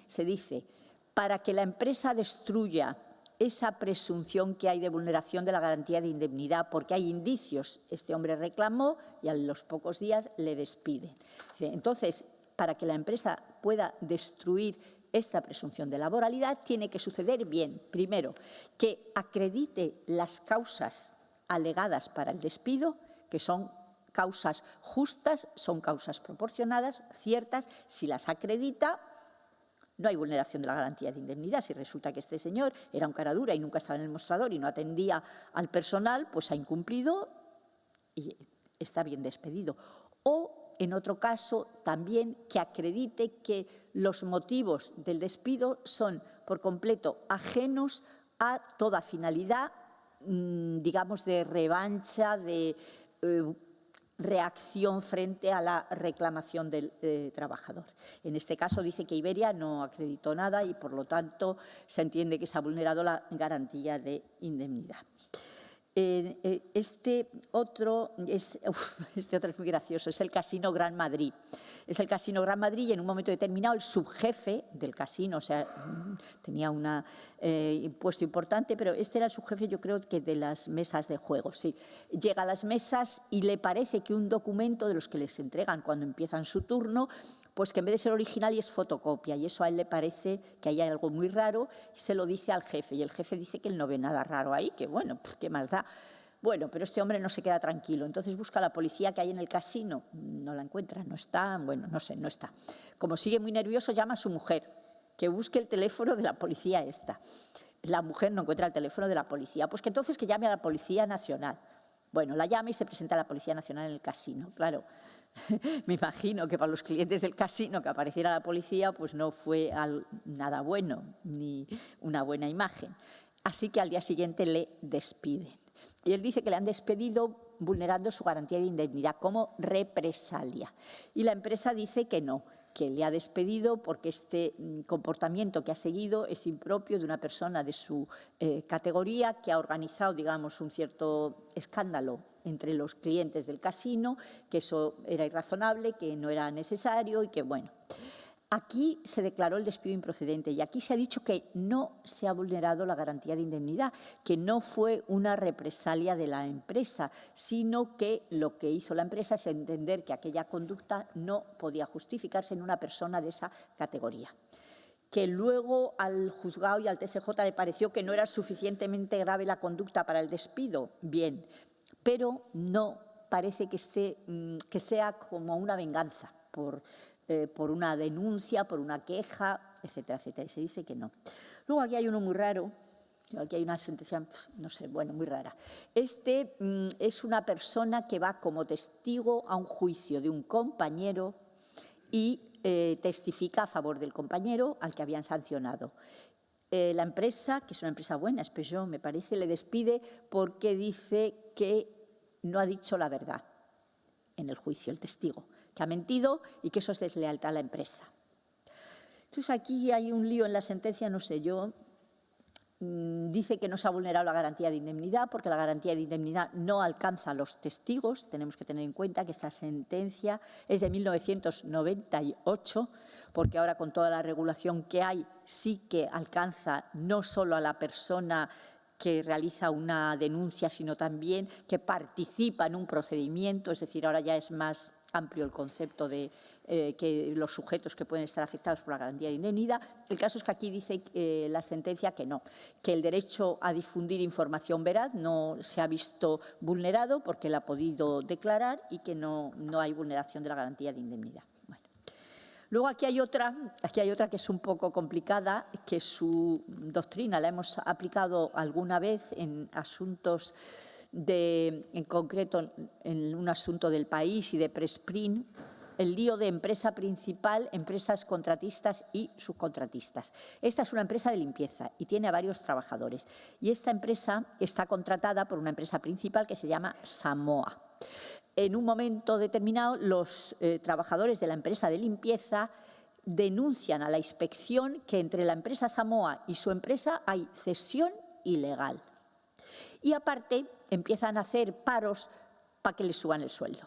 Se dice, para que la empresa destruya esa presunción que hay de vulneración de la garantía de indemnidad, porque hay indicios, este hombre reclamó y a los pocos días le despiden. Entonces, para que la empresa pueda destruir esta presunción de laboralidad, tiene que suceder bien, primero, que acredite las causas alegadas para el despido, que son causas justas, son causas proporcionadas, ciertas. Si las acredita, no hay vulneración de la garantía de indemnidad. Si resulta que este señor era un cara dura y nunca estaba en el mostrador y no atendía al personal, pues ha incumplido y está bien despedido. O, en otro caso, también que acredite que los motivos del despido son por completo ajenos a toda finalidad, digamos, de revancha, de reacción frente a la reclamación del trabajador. En este caso dice que Iberia no acreditó nada y, por lo tanto, se entiende que se ha vulnerado la garantía de indemnidad. Este otro es muy gracioso, es el Casino Gran Madrid. Es el Casino Gran Madrid y en un momento determinado el subjefe del casino, o sea, tenía un puesto importante, pero este era el subjefe, yo creo que de las mesas de juego, sí. Llega a las mesas y le parece que un documento de los que les entregan cuando empiezan su turno, pues que en vez de ser original y es fotocopia, y eso a él le parece que hay algo muy raro y se lo dice al jefe, y el jefe dice que él no ve nada raro ahí, que bueno, pues qué más da. Bueno, pero este hombre no se queda tranquilo, entonces busca a la policía que hay en el casino, no la encuentra, no está, bueno, no sé, no está. Como sigue muy nervioso, llama a su mujer, que busque el teléfono de la policía esta. La mujer no encuentra el teléfono de la policía, pues que entonces que llame a la Policía Nacional. Bueno, la llama y se presenta a la Policía Nacional en el casino, claro. Me imagino que para los clientes del casino que apareciera la policía pues no fue nada bueno, ni una buena imagen. Así que al día siguiente le despiden. Y él dice que le han despedido vulnerando su garantía de indemnidad como represalia. Y la empresa dice que no, que le ha despedido porque este comportamiento que ha seguido es impropio de una persona de su categoría que ha organizado, digamos, un cierto escándalo entre los clientes del casino, que eso era irrazonable, que no era necesario y que, bueno. Aquí se declaró el despido improcedente y aquí se ha dicho que no se ha vulnerado la garantía de indemnidad, que no fue una represalia de la empresa, sino que lo que hizo la empresa es entender que aquella conducta no podía justificarse en una persona de esa categoría. Que luego al juzgado y al TSJ le pareció que no era suficientemente grave la conducta para el despido, bien, pero no parece que sea como una venganza por una denuncia, por una queja, etcétera, etcétera. Y se dice que no. Luego aquí hay uno muy raro, aquí hay una sentencia, no sé, bueno, muy rara. Este es una persona que va como testigo a un juicio de un compañero y testifica a favor del compañero al que habían sancionado. La empresa, que es una empresa buena, es Peugeot, me parece, le despide porque dice que no ha dicho la verdad en el juicio, el testigo, que ha mentido y que eso es deslealtad a la empresa. Entonces, aquí hay un lío en la sentencia, no sé yo, dice que no se ha vulnerado la garantía de indemnidad porque la garantía de indemnidad no alcanza a los testigos. Tenemos que tener en cuenta que esta sentencia es de 1998, porque ahora con toda la regulación que hay sí que alcanza no solo a la persona que realiza una denuncia, sino también que participa en un procedimiento, es decir, ahora ya es más amplio el concepto de que los sujetos que pueden estar afectados por la garantía de indemnidad. El caso es que aquí dice la sentencia que no, que el derecho a difundir información veraz no se ha visto vulnerado porque él ha podido declarar y que no hay vulneración de la garantía de indemnidad. Bueno. Luego aquí hay otra que es un poco complicada, que su doctrina la hemos aplicado alguna vez en asuntos en concreto en un asunto del País y de Presprin, el lío de empresa principal, empresas contratistas y subcontratistas. Esta es una empresa de limpieza y tiene a varios trabajadores. Y esta empresa está contratada por una empresa principal que se llama Samoa. En un momento determinado, los trabajadores de la empresa de limpieza denuncian a la inspección que entre la empresa Samoa y su empresa hay cesión ilegal. Y aparte empiezan a hacer paros para que les suban el sueldo.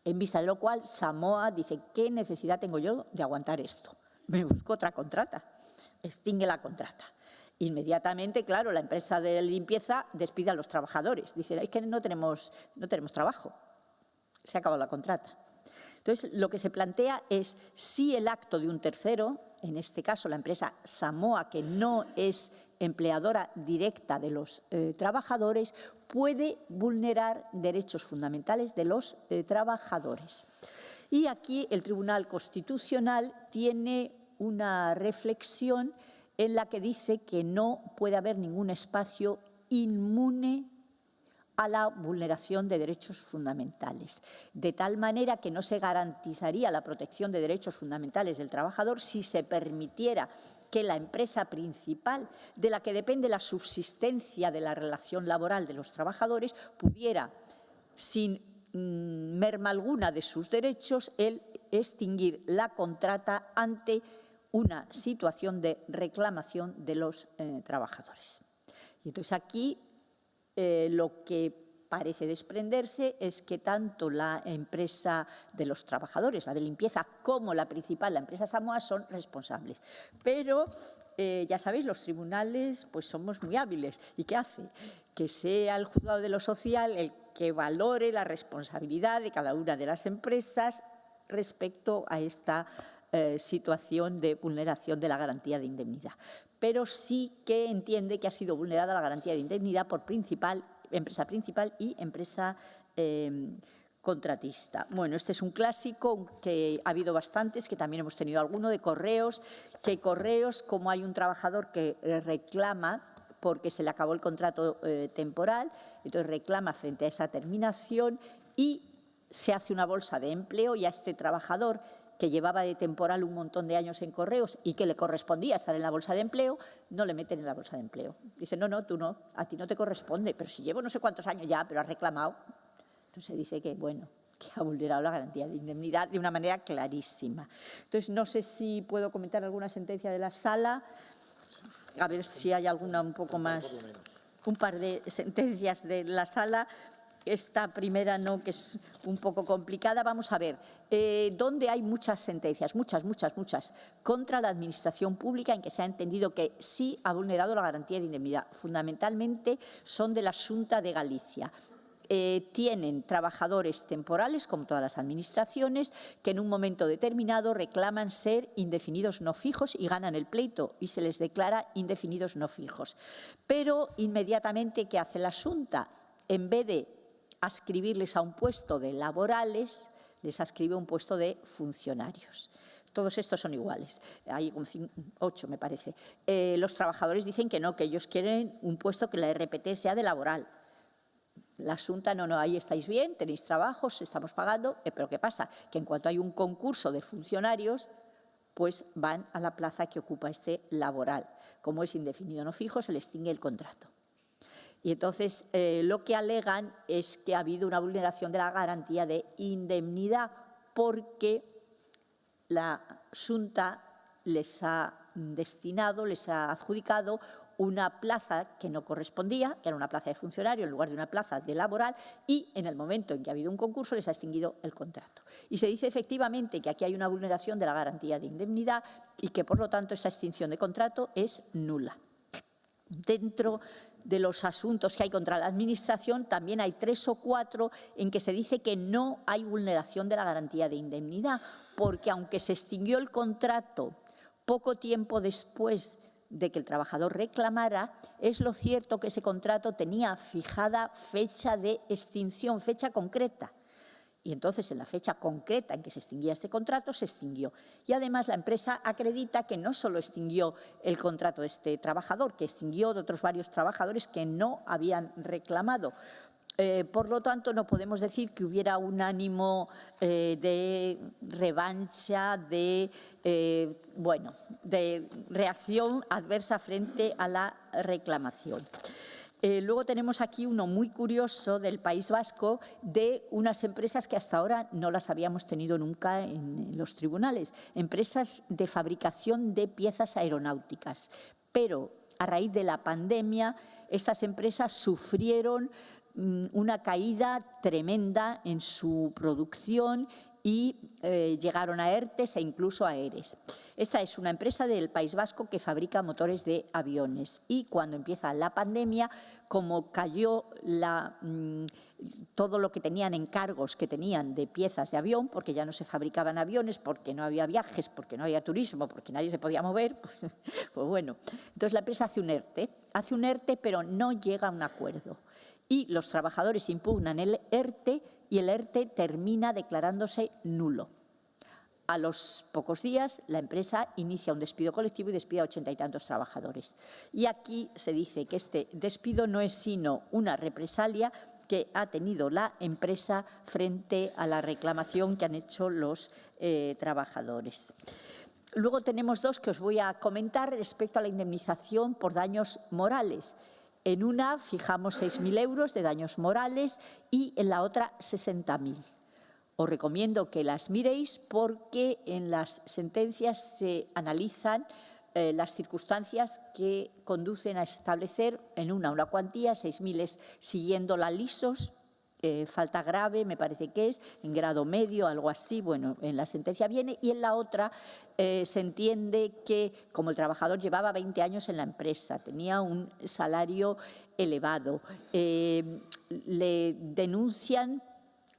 En vista de lo cual, Samoa dice, ¿qué necesidad tengo yo de aguantar esto? Me busco otra contrata, extingue la contrata. Inmediatamente, claro, la empresa de limpieza despide a los trabajadores. Dice, es que no tenemos trabajo, se ha acabado la contrata. Entonces, lo que se plantea es si el acto de un tercero, en este caso la empresa Samoa, que no es empleadora directa de los trabajadores, puede vulnerar derechos fundamentales de los trabajadores. Y aquí el Tribunal Constitucional tiene una reflexión en la que dice que no puede haber ningún espacio inmune a la vulneración de derechos fundamentales, de tal manera que no se garantizaría la protección de derechos fundamentales del trabajador si se permitiera que la empresa principal, de la que depende la subsistencia de la relación laboral de los trabajadores, pudiera, sin merma alguna de sus derechos, el extinguir la contrata ante una situación de reclamación de los trabajadores. Y entonces aquí lo que parece desprenderse es que tanto la empresa de los trabajadores, la de limpieza, como la principal, la empresa Samoa, son responsables. Pero, ya sabéis, los tribunales pues somos muy hábiles. ¿Y qué hace? Que sea el juzgado de lo social el que valore la responsabilidad de cada una de las empresas respecto a esta situación de vulneración de la garantía de indemnidad. Pero sí que entiende que ha sido vulnerada la garantía de indemnidad por empresa principal y empresa contratista. Bueno, este es un clásico que ha habido bastantes, que también hemos tenido alguno de Correos, que Correos, como hay un trabajador que reclama porque se le acabó el contrato temporal, entonces reclama frente a esa terminación y se hace una bolsa de empleo y a este trabajador que llevaba de temporal un montón de años en Correos y que le correspondía estar en la bolsa de empleo, no le meten en la bolsa de empleo. Dicen, no, tú no, a ti no te corresponde, pero si llevo no sé cuántos años ya, pero has reclamado. Entonces se dice que, bueno, que ha vulnerado la garantía de indemnidad de una manera clarísima. Entonces, no sé si puedo comentar alguna sentencia de la sala, a ver si hay alguna un poco más, un par de sentencias de la sala. Esta primera no, que es un poco complicada. Vamos a ver, ¿dónde hay muchas sentencias? Muchas, contra la administración pública en que se ha entendido que sí ha vulnerado la garantía de indemnidad. Fundamentalmente son de la Xunta de Galicia. Tienen trabajadores temporales, como todas las administraciones, que en un momento determinado reclaman ser indefinidos no fijos y ganan el pleito y se les declara indefinidos no fijos. Pero inmediatamente, ¿qué hace la Xunta? En vez de adscribirles a un puesto de laborales, les adscribe un puesto de funcionarios. Todos estos son iguales, hay 8 me parece. Los trabajadores dicen que no, que ellos quieren un puesto que la RPT sea de laboral. La Xunta, no, ahí estáis bien, tenéis trabajos, estamos pagando, pero ¿qué pasa? Que en cuanto hay un concurso de funcionarios, pues van a la plaza que ocupa este laboral. Como es indefinido no fijo, se les extingue el contrato. Y entonces lo que alegan es que ha habido una vulneración de la garantía de indemnidad porque la Xunta les ha destinado, les ha adjudicado una plaza que no correspondía, que era una plaza de funcionario en lugar de una plaza de laboral, y en el momento en que ha habido un concurso les ha extinguido el contrato. Y se dice efectivamente que aquí hay una vulneración de la garantía de indemnidad y que por lo tanto esa extinción de contrato es nula. Dentro de los asuntos que hay contra la Administración, también hay 3 o 4 en que se dice que no hay vulneración de la garantía de indemnidad, porque aunque se extinguió el contrato poco tiempo después de que el trabajador reclamara, es lo cierto que ese contrato tenía fijada fecha de extinción, fecha concreta. Y entonces, en la fecha concreta en que se extinguía este contrato, se extinguió. Y además la empresa acredita que no solo extinguió el contrato de este trabajador, que extinguió de otros varios trabajadores que no habían reclamado. Por lo tanto, no podemos decir que hubiera un ánimo de revancha, de reacción adversa frente a la reclamación. Luego tenemos aquí uno muy curioso del País Vasco de unas empresas que hasta ahora no las habíamos tenido nunca en los tribunales, empresas de fabricación de piezas aeronáuticas. Pero a raíz de la pandemia, estas empresas sufrieron una caída tremenda en su producción y llegaron a ERTEs e incluso a ERES. Esta es una empresa del País Vasco que fabrica motores de aviones y cuando empieza la pandemia, como cayó todo lo que tenían encargos que tenían de piezas de avión, porque ya no se fabricaban aviones, porque no había viajes, porque no había turismo, porque nadie se podía mover, pues bueno. Entonces la empresa hace un ERTE, pero no llega a un acuerdo. Y los trabajadores impugnan el ERTE y el ERTE termina declarándose nulo. A los pocos días, la empresa inicia un despido colectivo y despide a 80 y tantos trabajadores. Y aquí se dice que este despido no es sino una represalia que ha tenido la empresa frente a la reclamación que han hecho los trabajadores. Luego tenemos 2 que os voy a comentar respecto a la indemnización por daños morales. En una fijamos 6.000 euros de daños morales y en la otra 60.000. Os recomiendo que las miréis porque en las sentencias se analizan las circunstancias que conducen a establecer en una cuantía, 6.000 es siguiéndola lisos, falta grave, me parece que es, en grado medio, algo así, bueno, en la sentencia viene, y en la otra se entiende que como el trabajador llevaba 20 años en la empresa, tenía un salario elevado, le denuncian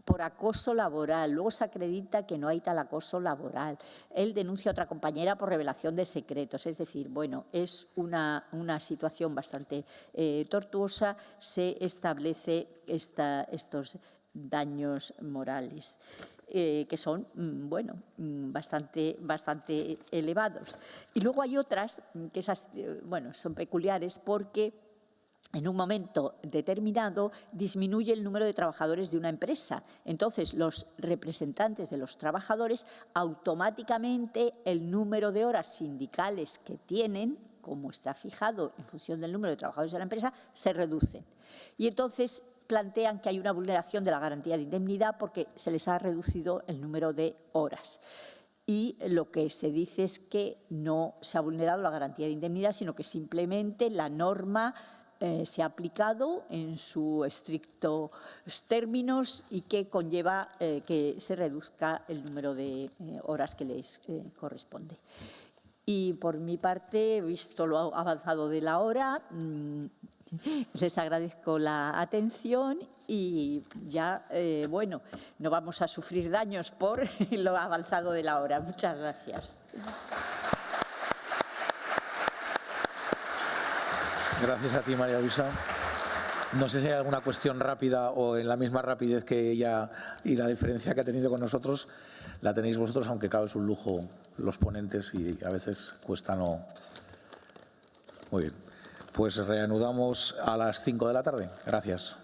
por acoso laboral, luego se acredita que no hay tal acoso laboral, él denuncia a otra compañera por revelación de secretos, es decir, bueno, es una situación bastante tortuosa, se establece estos daños morales, que son, bueno, bastante elevados. Y luego hay otras que esas, bueno, son peculiares porque en un momento determinado disminuye el número de trabajadores de una empresa. Entonces, los representantes de los trabajadores automáticamente el número de horas sindicales que tienen, como está fijado en función del número de trabajadores de la empresa, se reducen. Y entonces plantean que hay una vulneración de la garantía de indemnidad porque se les ha reducido el número de horas. Y lo que se dice es que no se ha vulnerado la garantía de indemnidad, sino que simplemente la norma se ha aplicado en sus estrictos términos y que conlleva que se reduzca el número de horas que les corresponde. Y por mi parte, visto lo avanzado de la hora, les agradezco la atención y ya, bueno, no vamos a sufrir daños por lo avanzado de la hora. Muchas gracias. Gracias a ti, María Luisa. No sé si hay alguna cuestión rápida o en la misma rapidez que ella y la diferencia que ha tenido con nosotros la tenéis vosotros, aunque claro, es un lujo los ponentes y a veces cuesta no. Muy bien. Pues reanudamos a las 5 de la tarde. Gracias.